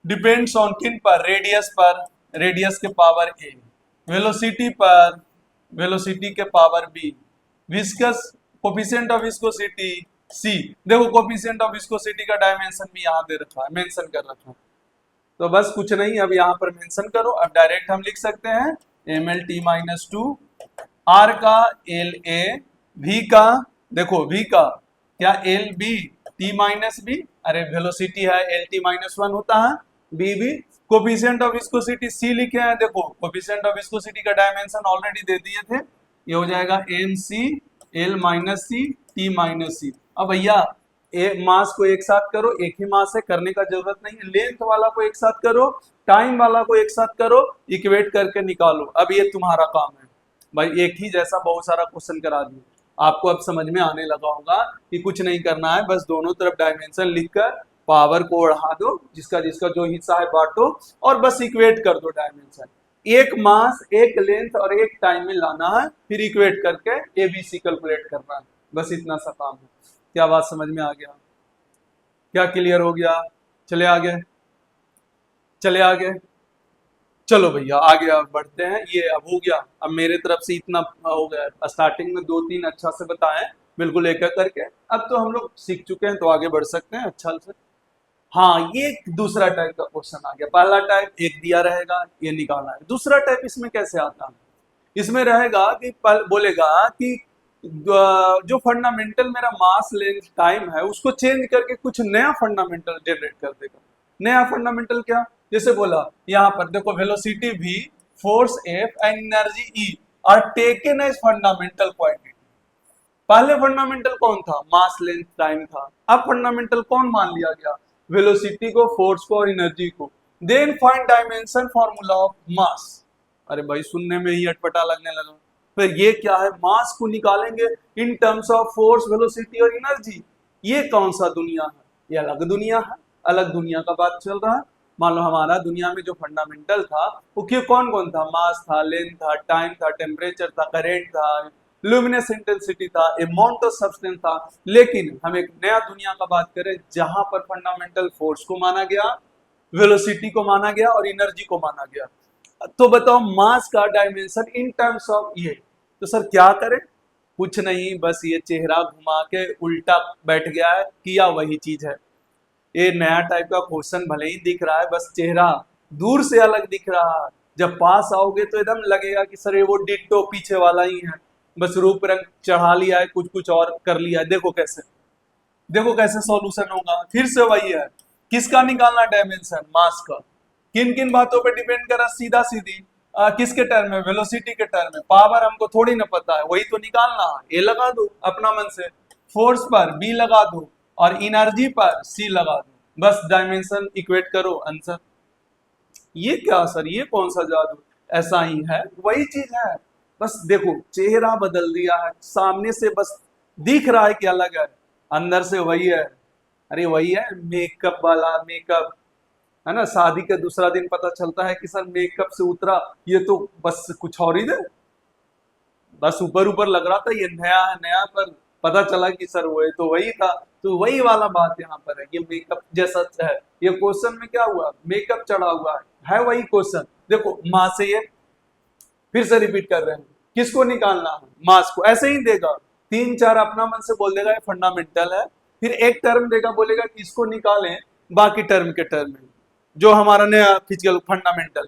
[SPEAKER 1] डिपेंड्स ऑन किन पर, रेडियस पर, रेडियस के पावर a, वेलोसिटी पर, वेलोसिटी के power b, viscous coefficient of viscosity c। देखो कोफिशिएंट ऑफ विस्कोसिटी का डायमेंशन भी यहाँ दे रखा है, मेंशन कर रखा है, तो बस कुछ नहीं, अब यहाँ पर मेंशन करो। अब डायरेक्ट हम लिख सकते हैं mlt-2 r का la, v का, देखो v का क्या lb t-b, अरे वेलोसिटी है lt-1 होता है, b भी कोफिशिएंट ऑफ विस्कोसिटी c लिखे हैं। देखो कोफिशिएंट ऑफ विस्कोसिटी का डायमेंशन ऑलरेडी दे दिए थे, ये हो जाएगा mc l-c t-c। अब भैया मास को एक साथ करो, एक ही मास है, करने का जरूरत नहीं है। लेंथ वाला को एक साथ करो, टाइम वाला को एक साथ करो, इक्वेट करके निकालो। अब ये तुम्हारा काम है भाई, एक ही जैसा बहुत सारा क्वेश्चन करा दिया आपको, अब समझ में आने लगा होगा कि कुछ नहीं करना है, बस दोनों तरफ डायमेंशन लिखकर पावर को बढ़ा दो, जिसका जिसका जो हिस्सा है बांटो और बस इक्वेट कर दो डायमेंशन। एक मास, एक लेंथ और एक टाइम में लाना है, फिर इक्वेट करके एबीसी कैलकुलेट करना है, बस इतना सा काम है। क्या बात समझ में आ गया, क्या क्लियर हो गया। चले आगे, चले आगे, चलो भैया आगे अब बढ़ते हैं। ये अब हो गया, अब मेरे तरफ से इतना हो गया। स्टार्टिंग में 2-3 अच्छा से बताएं, बिल्कुल एक एक करके। अब तो हम लोग सीख चुके हैं तो आगे बढ़ सकते हैं अच्छा से। हाँ, ये दूसरा टाइप का क्वेश्चन आ गया। पहला टाइप एक दिया रहेगा, ये निकालना है। दूसरा टाइप इसमें कैसे आता है, इसमें रहेगा कि बोलेगा कि जो फंडामेंटल मेरा मास लेंथ टाइम है उसको चेंज करके कुछ नया फंडामेंटल जनरेट कर देगा। नया फंडामेंटल क्या, जैसे बोला यहाँ पर देखो velocity v, force F and energy E are taken as fundamental quantity. पहले फंडामेंटल कौन था, मास लेंथ टाइम था, अब फंडामेंटल कौन मान लिया गया, वेलोसिटी को, फोर्स को और एनर्जी को। Then find dimension formula of mass. अरे भाई सुनने में ही अटपटा लगने लगा, फिर ये क्या है, मास को निकालेंगे in terms of force, velocity और एनर्जी। ये कौन सा दुनिया है, ये अलग दुनिया है, अलग दुनिया का बात चल रहा है। मान लो हमारा दुनिया में जो फंडामेंटल था वो क्यों कौन कौन था, मास था, लेंथ था, टाइम था, टेम्परेचर था, करेंट था, लुमिनस इंटेंसिटी था, अमाउंट ऑफ सब्सटेंस था। लेकिन हम एक नया दुनिया का बात करें जहां पर फंडामेंटल फोर्स को माना गया, वेलोसिटी को माना गया और एनर्जी को माना गया। तो बताओ मास का डायमेंशन इन टर्म्स ऑफ ये, तो सर क्या करें, कुछ नहीं, बस ये चेहरा घुमा के उल्टा बैठ गया है, किया वही चीज है। ये नया टाइप का क्वेश्चन भले ही दिख रहा है, बस चेहरा दूर से अलग दिख रहा है, जब पास आओगे तो एकदम लगेगा कि सर ये वो डिट्टो पीछे वाला ही है, बस रूप रंग चढ़ा लिया है, कुछ कुछ और कर लिया है। देखो कैसे, देखो कैसे सॉल्यूशन होगा, फिर से वही है। किसका निकालना डायमेंशन, मास का। किन किन बातों पे डिपेंड करा, सीधा सीधी किसके टर्म में, वेलोसिटी के टर्म में। पावर हमको थोड़ी ना पता है, वही तो निकालना है। ए लगा दो अपना मन से, फोर्स पर बी लगा दो और एनर्जी पर सी लगा दो, बस डायमेंशन इक्वेट करो, आंसर। ये क्या सर, ये कौन सा जादू, ऐसा ही है, वही चीज है। बस देखो चेहरा बदल दिया है, सामने से बस दिख रहा है कि अलग है, अंदर से वही है। अरे वही है मेकअप वाला, मेकअप है ना, शादी के दूसरा दिन पता चलता है कि सर मेकअप से उतरा, ये तो बस कुछ और ही है, बस ऊपर ऊपर लग रहा था ये नया है, नया, पर पता चला कि सर वो तो वही था। तो वही वाला बात यहाँ पर है, ये मेकअप जैसा है। ये क्वेश्चन में क्या हुआ, मेकअप चढ़ा हुआ है वही क्वेश्चन। देखो माँ से ये फिर से रिपीट कर रहे हैं, किसको निकालना है, मास को। ऐसे ही देगा, तीन चार अपना मन से बोल देगा ये फंडामेंटल है, फिर एक टर्म देगा, बोलेगा कि इसको निकालें बाकी टर्म के टर्म में, जो हमारा नया फिजिकल फंडामेंटल है।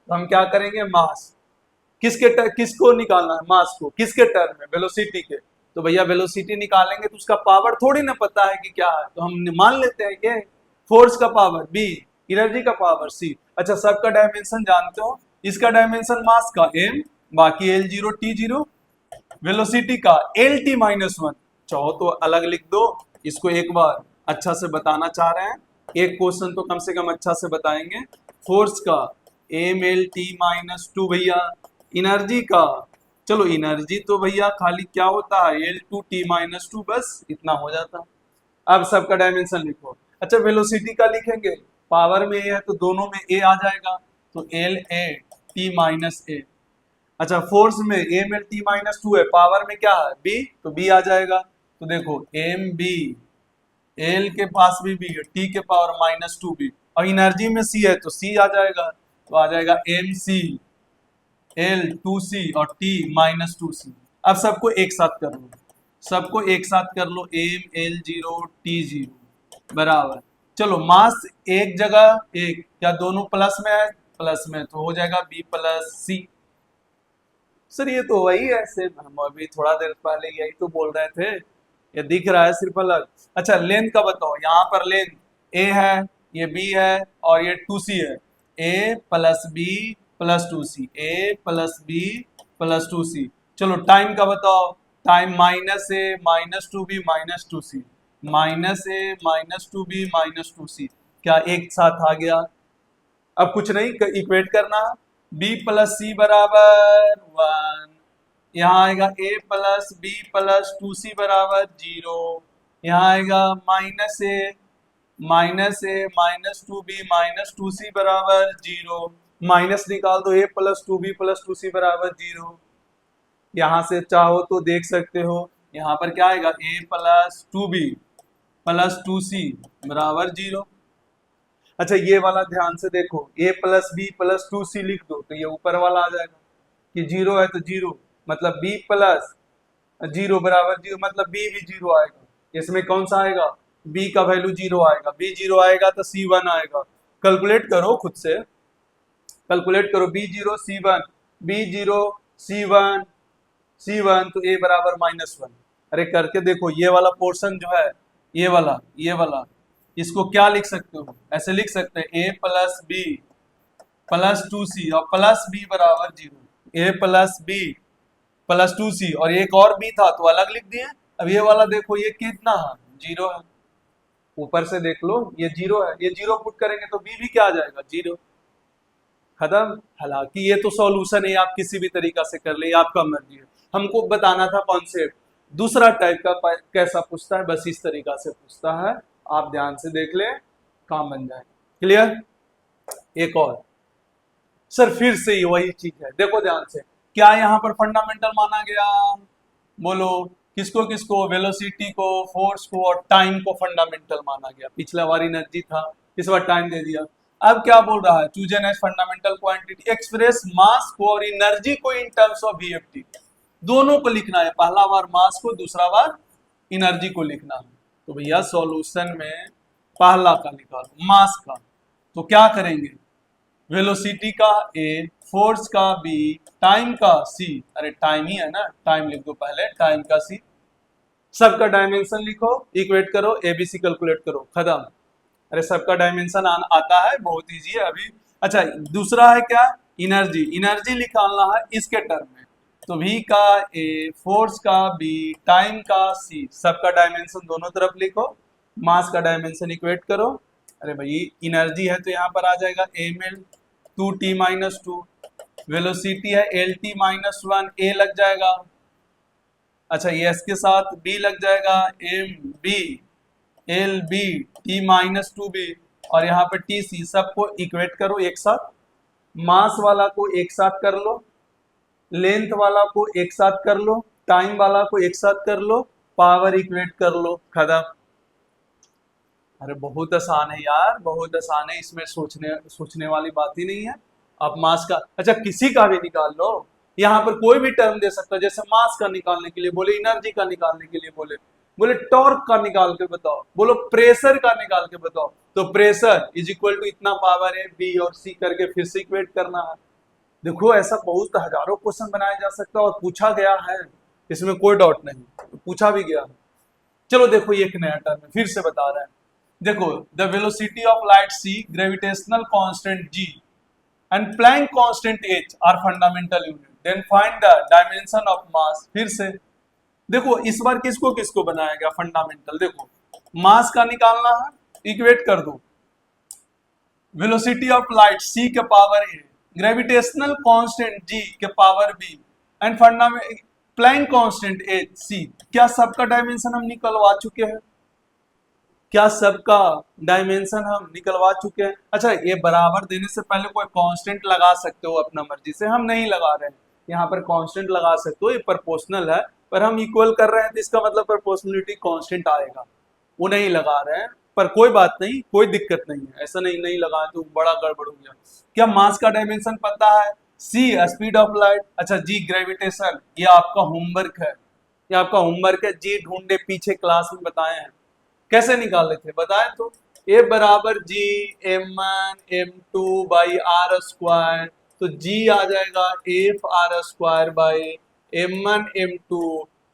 [SPEAKER 1] तो हम क्या करेंगे, मास किसको निकालना है, मास को, किसके टर्म में, वेलोसिटी के। तो भैया वेलोसिटी निकालेंगे तो उसका पावर थोड़ी ना पता है कि क्या है, तो हम मान लेते हैं कि फोर्स का पावर बी, एनर्जी का पावर सी। अच्छा सबका डायमेंशन जानते हो, इसका डायमेंशन मास का m, बाकी L0 T0, वेलोसिटी का LT -1। चाहो तो अलग लिख दो, इसको एक बार अच्छा से बताना चाह रहे हैं, एक क्वेश्चन तो कम से कम अच्छा से बताएंगे। फोर्स का mLT-2 भैया, एनर्जी का, चलो एनर्जी तो भैया खाली क्या होता है L2T-2, बस इतना हो जाता। अब सबका डायमेंशन लिखो। अच्छा वेलोसिटी का लिखेंगे, पावर में ए है तो दोनों में ए आ जाएगा, तो LA-T-A। अच्छा फोर्स में mLT-2 है, पावर में क्या है बी, तो बी आ जाएगा। तो देखो MB, एल के पास भी बी है, टी के पावर -2b, और एनर्जी में सी है तो सी आ जाएगा, तो आ जाएगा MC, L2C और T-2C। अब सबको एक साथ कर लो, सबको एक साथ कर लो, ML0T0 बराबर, चलो मास एक जगह एक, क्या दोनों प्लस में है, प्लस में, तो हो जाएगा B+C। सर ये तो वही है, सिर्फ हम अभी थोड़ा देर पहले यही तो बोल रहे थे, ये दिख रहा है सिर्फ अलग। अच्छा लेंथ का बताओ, यहाँ पर लेंथ ए है, ये बी है और ये 2C है, A+B+2C, A+B+2C। चलो टाइम का बताओ, time -A-2B -2C, -A-2B -2C, क्या एक साथ आ गया। अब कुछ नहीं, इक्वेट करना, B+C बराबर 1, यहाँ आएगा A+B+2C बराबर 0, यहाँ आएगा -A -2B -2C बराबर 0, माइनस निकाल दो, A+2B+2C बराबर 0। यहाँ से चाहो तो देख सकते हो, यहाँ पर क्या आएगा, A+2B+2C बराबर 0। अच्छा ये वाला ध्यान से देखो, A+B+2C लिख दो तो ये ऊपर वाला आ जाएगा, कि 0 है तो 0, मतलब B+0 बराबर 0, मतलब B भी 0 आएगा। इसमें कौन सा आएगा, B का वैल्यू 0 आएगा, B 0 आएगा तो C1 आएगा। कैलकुलेट करो खुद से, कैलकुलेट करो, B0 C1, B0 C1 C1, तो A बराबर -1। अरे करके देखो, ये वाला पोर्शन जो है, ये वाला इसको क्या लिख सकते हो, ऐसे लिख सकते हैं A+B+2C और +B बराबर 0, A+B+2C और एक और B था तो अलग लिख दिए। अब ये वाला देखो, ये कितना है, 0 है, ऊपर से देख लो, ये जीरो है, ये जीरो पुट करेंगे तो बी भी क्या आ जाएगा, जीरो, खत्म। हालांकि ये तो सॉल्यूशन है, आप किसी भी तरीका से कर ले, ये आपका मर्जी है, हमको बताना था कॉन्सेप्ट। दूसरा टाइप का कैसा पूछता है, बस इस तरीका से पूछता है, आप ध्यान से देख ले, काम बन जाए। क्लियर। एक और सर, फिर से ही वही चीज है, देखो ध्यान से, क्या यहाँ पर फंडामेंटल माना गया, बोलो किसको किसको, वेलोसिटी को, फोर्स को और टाइम को फंडामेंटल माना गया। पिछला बार एनर्जी था, इस बार टाइम दे दिया। अब क्या बोल रहा है, choose N as fundamental quantity, express mass को और एनर्जी को इन टर्म्स ऑफ वीएफटी, दोनों को लिखना है, पहला बार मास को, दूसरा बार एनर्जी को लिखना है। तो भैया सॉल्यूशन में पहला का निकालो, मास का, तो क्या करेंगे, वेलोसिटी का ए, फोर्स का बी, टाइम का सी, अरे टाइम ही है ना, टाइम लिख दो पहले, टाइम का सी, सबका डायमेंशन लिखो, इक्वेट करो, एबीसी कैलकुलेट करो, खत्म। अरे सबका डायमेंशन आता है, बहुत इजी है अभी। अच्छा दूसरा है क्या, एनर्जी, एनर्जी निकालना है इसके टर्म में, तो v का a, फोर्स का b, टाइम का c, सबका डायमेंशन दोनों तरफ लिखो, मास का डायमेंशन इक्वेट करो। अरे भाई एनर्जी है तो यहाँ पर आ जाएगा ml 2t minus two, velocity है lt माइनस वन, a लग जाएगा, अच्छा s के साथ b लग जाएगा, m b L B T minus two B, और यहाँ पे टी सी, सबको इक्वेट करो एक साथ, मास वाला को एक साथ कर लो, लेंथ वाला को एक साथ कर लो, टाइम वाला को एक साथ कर लो, पावर इक्वेट कर लो, खत्म। अरे बहुत आसान है यार, बहुत आसान है, इसमें सोचने वाली बात ही नहीं है। आप मास का, अच्छा किसी का भी निकाल लो, यहाँ पर कोई भी टर्म दे सकता है, जैसे मास का निकालने के लिए बोले, एनर्जी का निकालने के लिए बोले, बोले टॉर्क का निकाल के बताओ, बोलो प्रेशर का निकाल के बताओ, तो प्रेशर इज इक्वल टू इतना पावर है बी और सी करके फिर से इक्वेट करना है। देखो ऐसा बहुत हजारों क्वेश्चन बनाया जा सकता है और पूछा गया है, इसमें कोई डाउट नहीं, पूछा भी गया है। चलो देखो ये एक नया टर्म है, फिर से बता रहे हैं, देखो the velocity of light C, gravitational constant G and Planck constant H are fundamental unit, then find the dimension of mass. फिर से देखो इस बार किसको किसको बनाया गया फंडामेंटल, देखो मास का निकालना है, इक्वेट कर दो, वेलोसिटी ऑफ लाइट c के power a, gravitational constant g के power b and fundamental Planck constant h c, क्या सबका डायमेंशन हम निकलवा चुके हैं, क्या सबका डायमेंशन हम निकलवा चुके हैं। अच्छा ये बराबर देने से पहले कोई कांस्टेंट लगा सकते हो अपना मर्जी से, हम नहीं लगा रहे हैं, यहाँ पर कांस्टेंट लगा सकते हो, ये प्रोपोर्शनल है, पर हम इक्वल कर रहे हैं तो इसका मतलब प्रोपोर्शनलिटी कांस्टेंट आएगा, वो नहीं लगा रहे हैं, पर कोई बात नहीं, कोई दिक्कत नहीं है, ऐसा नहीं लगा तो बड़ा गड़बड़ हो गया। क्या मास का डायमेंशन पता है, c स्पीड ऑफ लाइट, अच्छा g ग्रेविटेशन, ये आपका होमवर्क है, ये आपका होमवर्क है, g ढूंढे पीछे क्लास में बताए हैं, कैसे निकाले थे बताए तो, a बराबर g m1 m2 by R square, तो g आ जाएगा F are square by m1 m2,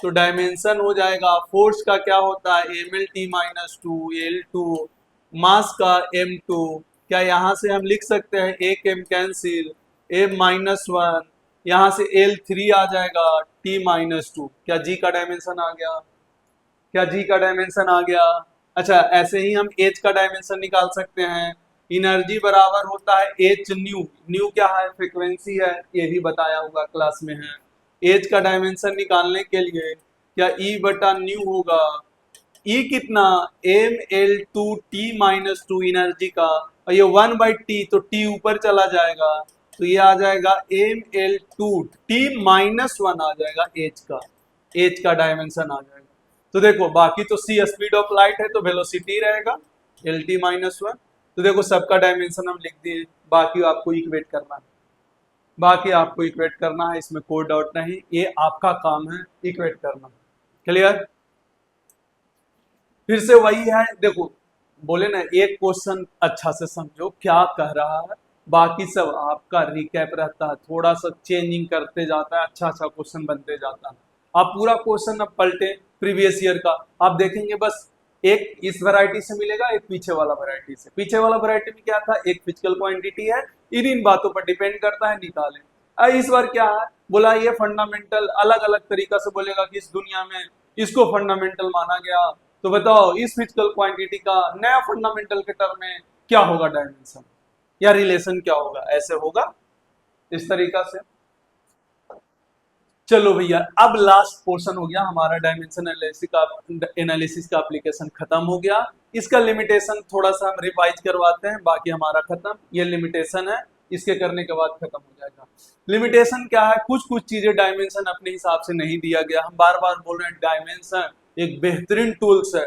[SPEAKER 1] तो डायमेंशन हो जाएगा, फोर्स का क्या होता है M L T minus two L two, mass का m2, क्या यहाँ से हम लिख सकते हैं एक m cancel, m minus one, यहाँ से l3 आ जाएगा t माइनस टू, क्या g का डायमेंशन आ गया, क्या जी का डायमेंशन आ गया। अच्छा ऐसे ही हम एच का डायमेंशन निकाल सकते हैं, एनर्जी बराबर होता है एच न्यू, न्यू क्या है फ्रीक्वेंसी है, ये भी बताया होगा क्लास में है। एच का डायमेंशन निकालने के लिए क्या ई बटा न्यू होगा, ई कितना M L two T minus two energy का, और ये वन बाई टी, तो टी ऊपर चला जाएगा, तो ये आ जाएगा M L two T minus one आ जाएगा, एच का डायमेंशन आ जाएगा। तो देखो बाकी तो c स्पीड ऑफ लाइट है तो वेलोसिटी रहेगा एल टी माइनस वन, तो देखो सबका डायमेंशन हम लिख दिए, बाकी आपको इक्वेट करना है, बाकी आपको इक्वेट करना है, इसमें कोई डाउट नहीं, ये आपका काम है इक्वेट करना। क्लियर। फिर से वही है, देखो बोले ना एक क्वेश्चन अच्छा से समझो क्या कह रहा है, बाकी सब आपका रिकैप रहता है, थोड़ा सा चेंजिंग करते जाता है, अच्छा क्वेश्चन बनते जाता है। आप पूरा क्वेश्चन अब पलटे प्रीवियस ईयर का, आप देखेंगे बस एक इस वैरायटी से मिलेगा, एक पीछे वाला वैरायटी से, पीछे वाला वैरायटी में क्या था, एक फिजिकल क्वांटिटी है, इन बातों पर डिपेंड करता है, निकालें। इस बार क्या है बोला, ये फंडामेंटल अलग अलग तरीका से बोलेगा कि इस दुनिया में इसको फंडामेंटल माना गया, तो बताओ इस फिजिकल क्वांटिटी का नया फंडामेंटल के टर्म में क्या होगा डायमेंशन या रिलेशन क्या होगा, ऐसे होगा इस तरीका से। चलो भैया अब लास्ट पोर्शन हो गया हमारा, डायमेंशन एनालिसिस का एप्लीकेशन खत्म हो गया। इसका लिमिटेशन थोड़ा सा हम रिवाइज करवाते हैं, बाकी हमारा खत्म। ये लिमिटेशन है, इसके करने के बाद खत्म हो जाएगा। लिमिटेशन क्या है, कुछ कुछ चीजें डायमेंशन अपने हिसाब से नहीं दिया गया। हम बार बार बोल रहे हैं डायमेंशन एक बेहतरीन टूल्स है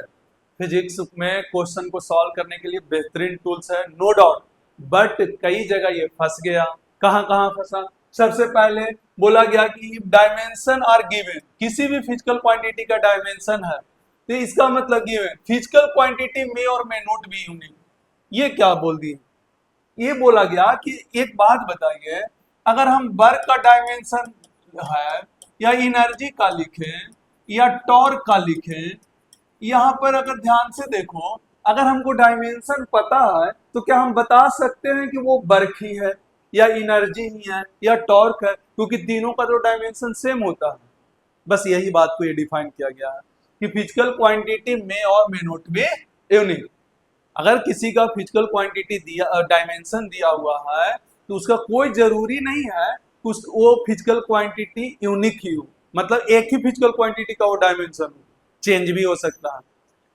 [SPEAKER 1] फिजिक्स में, क्वेश्चन को सॉल्व करने के लिए बेहतरीन टूल्स है, नो डाउट। बट कई जगह ये फंस गया। कहाँ कहाँ फंसा, सबसे पहले बोला गया कि डायमेंशन आर गिवन, किसी भी फिजिकल क्वांटिटी का डायमेंशन है तो इसका मतलब गिवन, फिजिकल क्वांटिटी में और मे नॉट बी यूनिक। ये क्या बोल दिए, ये बोला गया कि एक बात बताइए, अगर हम वर्क का डायमेंशन है या एनर्जी का लिखें या टॉर्क का लिखें, यहाँ पर अगर ध्यान से देखो, अगर हमको डायमेंशन पता है तो क्या हम बता सकते हैं कि वो वर्क ही है या एनर्जी ही है या टॉर्क है, क्योंकि तीनों का जो डायमेंशन सेम होता है। बस यही बात को ये डिफाइन किया गया है कि फिजिकल क्वांटिटी में और मे नॉट बी यूनिक। अगर किसी का फिजिकल क्वांटिटी दिया, डायमेंशन दिया हुआ है, तो उसका कोई जरूरी नहीं है उस वो फिजिकल क्वांटिटी यूनिक ही हो, मतलब एक ही फिजिकल क्वांटिटी का वो डायमेंशन हो, चेंज भी हो सकता है।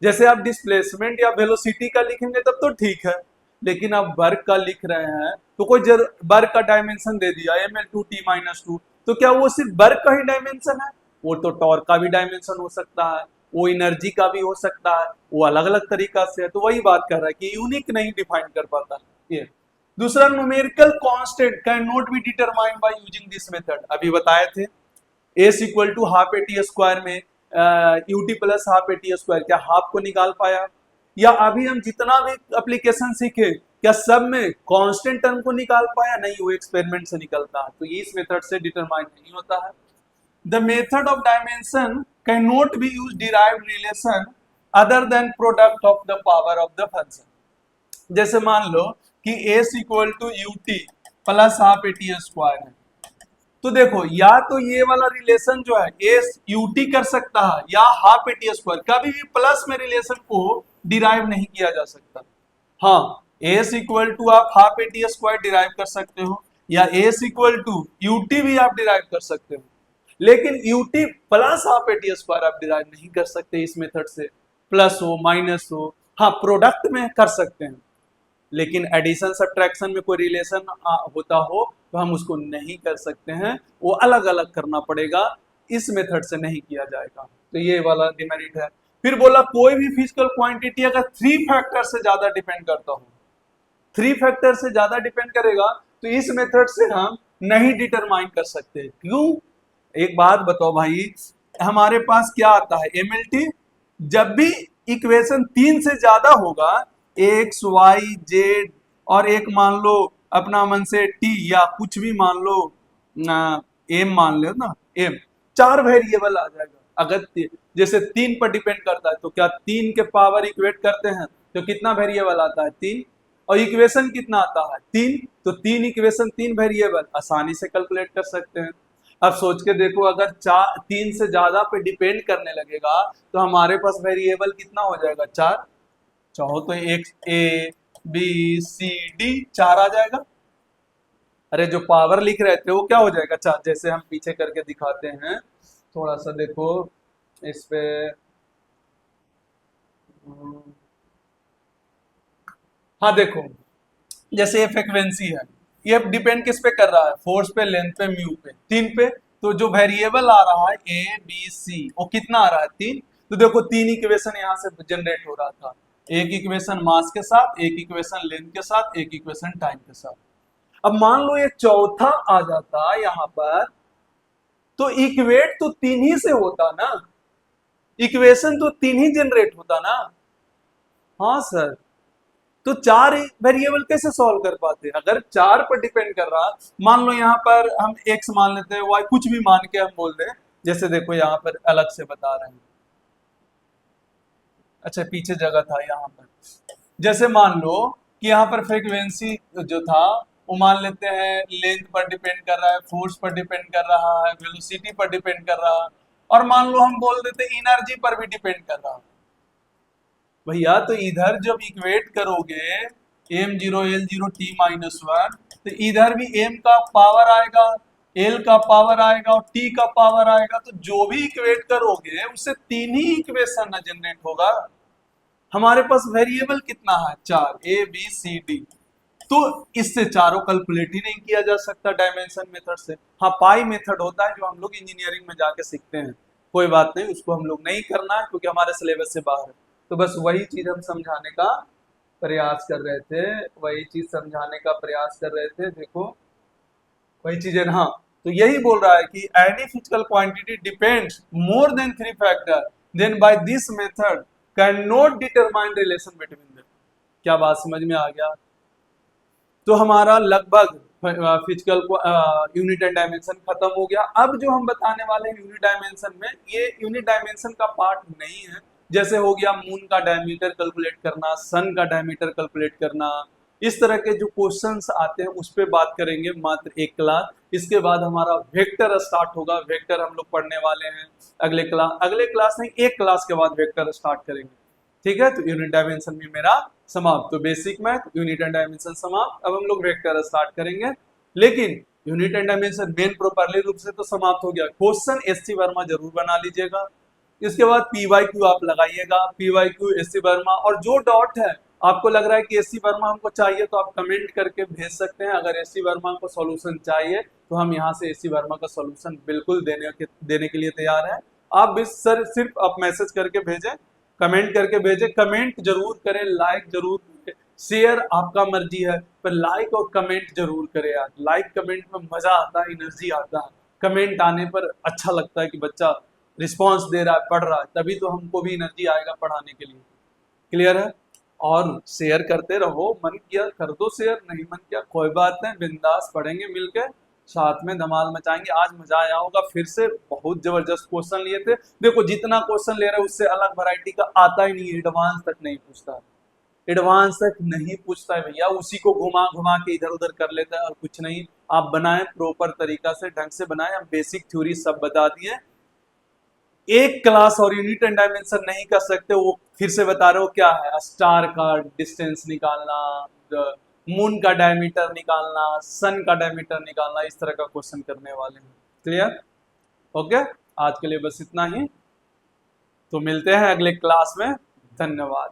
[SPEAKER 1] जैसे आप डिस्प्लेसमेंट या वेलोसिटी का लिखेंगे तब तो ठीक है, लेकिन आप वर्क का लिख रहे हैं तो कोई वर्क का डायमेंशन दे दिया ml2t-2, तो क्या वो सिर्फ वर्क का ही डायमेंशन है? वो तो टॉर्क का भी डायमेंशन हो सकता है, वो एनर्जी का भी हो सकता है, वो अलग अलग तरीका से है। तो वही बात कर रहा है कि यूनिक नहीं डिफाइन कर पाता ये। दूसरा, numerical constant can not be determined by using this method, अभी बताए थे। S equal to half A T square में U T plus half A T square, क्या हाफ को निकाल पाया? या अभी हम जितना भी एप्लीकेशन सीखे क्या सब में कांस्टेंट टर्म को निकाल पाया? नहीं, वो एक्सपेरिमेंट से निकलता है, तो ये इस मेथड से डिटरमाइन नहीं होता है। The method of dimension can not be use derived relation other than product of the power of the function. जैसे मान लो कि S equal to U T plus half A T square है, तो देखो या तो ये वाला रिलेशन जो है एस यूटी कर सकता है या हाफ ए टी स्क्वायर, कभी भी प्लस में रिलेशन को डिराइव नहीं किया जा सकता। हाँ, एस इक्वल टू आप half A T square derive कर सकते हो या एस इक्वल टू यूटी भी आप डिराइव कर सकते हो, लेकिन UT plus half A T square आप डिराइव नहीं कर सकते इस मेथड से, प्लस हो माइनस हो। हाँ, प्रोडक्ट में कर सकते हैं, लेकिन एडिशन सब्ट्रैक्शन में कोई रिलेशन होता हो तो हम उसको नहीं कर सकते हैं, वो अलग अलग करना पड़ेगा, इस मेथड से नहीं किया जाएगा। तो ये वाला डिमेरिट है। फिर बोला कोई भी फिजिकल क्वांटिटी अगर 3 फैक्टर से ज्यादा डिपेंड करता हो, 3 फैक्टर से ज्यादा डिपेंड करेगा तो इस मेथड से हम नहीं डिटरमाइन कर सकते। क्यों? एक बात बताओ भाई, हमारे पास क्या आता है एमएलटी, जब भी इक्वेशन 3 से ज्यादा होगा, एक्स वाई जेड और एक मान लो अपना मन से टी या कुछ भी मान लो एम मान लो ना, एम, 4 वेरिएबल आ जाएगा। अगर जैसे 3 पर डिपेंड करता है तो क्या 3 के पावर इक्वेट करते हैं तो कितना वेरिएबल आता है 3, और इक्वेशन कितना आता है 3, तो 3 इक्वेशन 3 वेरिएबल आसानी से कैलकुलेट कर सकते हैं। अब सोच के देखो, अगर 3 से ज्यादा पे डिपेंड करने लगेगा तो हमारे पास वेरिएबल कितना हो जाएगा 4, चाहो तो एक ए बी सी डी 4 आ जाएगा। अरे जो पावर लिख रहे थे वो क्या हो जाएगा 4, जैसे हम पीछे करके दिखाते हैं, थोड़ा सा देखो इस पे, हाँ देखो, जैसे ये फ्रीक्वेंसी है, ये डिपेंड किस पे कर रहा है, फोर्स पे, लेंथ पे, म्यू पे, 3 पे। तो जो वेरिएबल आ रहा है ए बी सी वो कितना आ रहा है 3, तो देखो 3 इक्वेशन यहाँ से जनरेट हो रहा था, एक इक्वेशन मास के साथ, एक इक्वेशन लेंथ के साथ, एक इक्वेशन टाइम के साथ। अब मान लो ये चौथा आ जाता यहाँ पर, तो इक्वेट तो 3 ही से होता ना, इक्वेशन तो 3 ही जनरेट होता ना। हाँ सर, तो 4 वेरिएबल कैसे सॉल्व कर पाते? अगर 4 पर डिपेंड कर रहा, मान लो यहाँ पर हम x मान लेते हैं, y कुछ भी मान के हम बोल दें, जैसे देखो यहाँ पर अलग से बता रहे हैं, अच्छा पीछे जगह था यहाँ पर, जैसे मान लो कि यहाँ पर फ्रीक्वेंसी जो था वो मान लेते हैं लेंथ पर डिपेंड कर रहा है, फोर्स पर डिपेंड कर रहा है, वेलोसिटी पर डिपेंड कर रहा है, और मान लो हम बोल देते एनर्जी पर भी डिपेंड कर रहा है। भैया तो इधर जब इक्वेट करोगे m0 l0 t-1, तो इधर भी m का पावर आएगा, l का पावर आएगा और t का पावर आएगा, तो जो भी इक्वेट करोगे उससे तीन ही इक्वेशन जनरेट होगा। हमारे पास वेरिएबल कितना है, 4, a b c d, तो इससे चारों कैलकुलेट ही नहीं किया जा सकता डायमेंशन मेथड से। हाँ, पाई मेथड होता है जो हम लोग इंजीनियरिंग में जाके सीखते हैं, कोई बात नहीं, उसको हम लोग नहीं करना है क्योंकि हमारे सिलेबस से बाहर है। तो बस वही चीज हम समझाने का प्रयास कर रहे थे, वही चीज समझाने का प्रयास कर रहे थे। देखो वही चीज है ना। हाँ, तो यही बोल रहा है कि any physical quantity depends more than 3 factor, then by this method can not determine relation between them. क्या बात समझ में आ गया? तो हमारा लगभग फिजिकल यूनिट एंड डायमेंशन खत्म हो गया। अब जो हम बताने वाले हैं यूनिट डायमेंशन में, ये यूनिट डायमेंशन का पार्ट नहीं है। जैसे हो गया मून का डायमीटर कैलकुलेट करना, सन का डायमीटर कैलकुलेट करना, इस तरह के जो क्वेश्चंस आते हैं उस पर बात करेंगे मात्र एक क्लास। इसके बाद हमारा वेक्टर स्टार्ट होगा, वेक्टर हम लोग पढ़ने वाले हैं अगले क्लास नहीं, एक क्लास के बाद वेक्टर स्टार्ट करेंगे। ठीक है, तो यूनिट डायमेंशन भी मेरा समाप्त। तो basic math, unit and dimension समाप्त। अब हम लोग वेक्टर स्टार्ट करेंगे, लेकिन unit and dimension main properly रूप से तो समाप्त हो गया। क्वेश्चन एससी वर्मा जरूर बना लीजिएगा। इसके बाद पीवाईक्यू आप लगाइएगा, पीवाईक्यू एससी वर्मा, और जो डॉट है आपको लग रहा है कि एससी वर्मा हमको चाहिए तो आप कमेंट करके भेज सकते हैं। अगर एससी वर्मा को सॉल्यूशन चाहिए तो हम यहाँ से एससी वर्मा का सॉल्यूशन बिल्कुल देने के लिए तैयार है। आप भी सर सिर्फ आप मैसेज करके भेजें, कमेंट करके भेजें, कमेंट जरूर करें, लाइक जरूर करें, शेयर आपका मर्जी है, पर लाइक और कमेंट जरूर करें यार। लाइक कमेंट में मजा आता है, एनर्जी आता है, कमेंट आने पर अच्छा लगता है कि बच्चा रिस्पांस दे रहा है, पढ़ रहा है, तभी तो हमको भी एनर्जी आएगा पढ़ाने के लिए। क्लियर है? और शेयर करते रहो, मन किया कर दो शेयर, नहीं मन किया कोई बात नहीं, बिंदास पढ़ेंगे मिलकर, साथ में धमाल मचाएंगे। आज मजा आया होगा, फिर से बहुत जबरदस्त क्वेश्चन लिए थे। देखो जितना क्वेश्चन ले रहे उससे अलग वैरायटी का आता ही नहीं, एडवांस तक नहीं पूछता, एडवांस तक नहीं पूछता है भैया, उसी को घुमा घुमा के इधर उधर कर लेता है और कुछ नहीं। आप बनाए प्रॉपर तरीका से, ढंग से बनाए, हम बेसिक थ्योरी सब बता दिए। एक क्लास और यूनिट एंड डायमेंशन नहीं कर सकते, वो फिर से बता रहे हो क्या है, स्टार का डिस्टेंस निकालना, मून का डायमीटर निकालना, सन का डायमीटर निकालना, इस तरह का क्वेश्चन करने वाले हैं। क्लियर? ओके, आज के लिए बस इतना ही, तो मिलते हैं अगले क्लास में। धन्यवाद।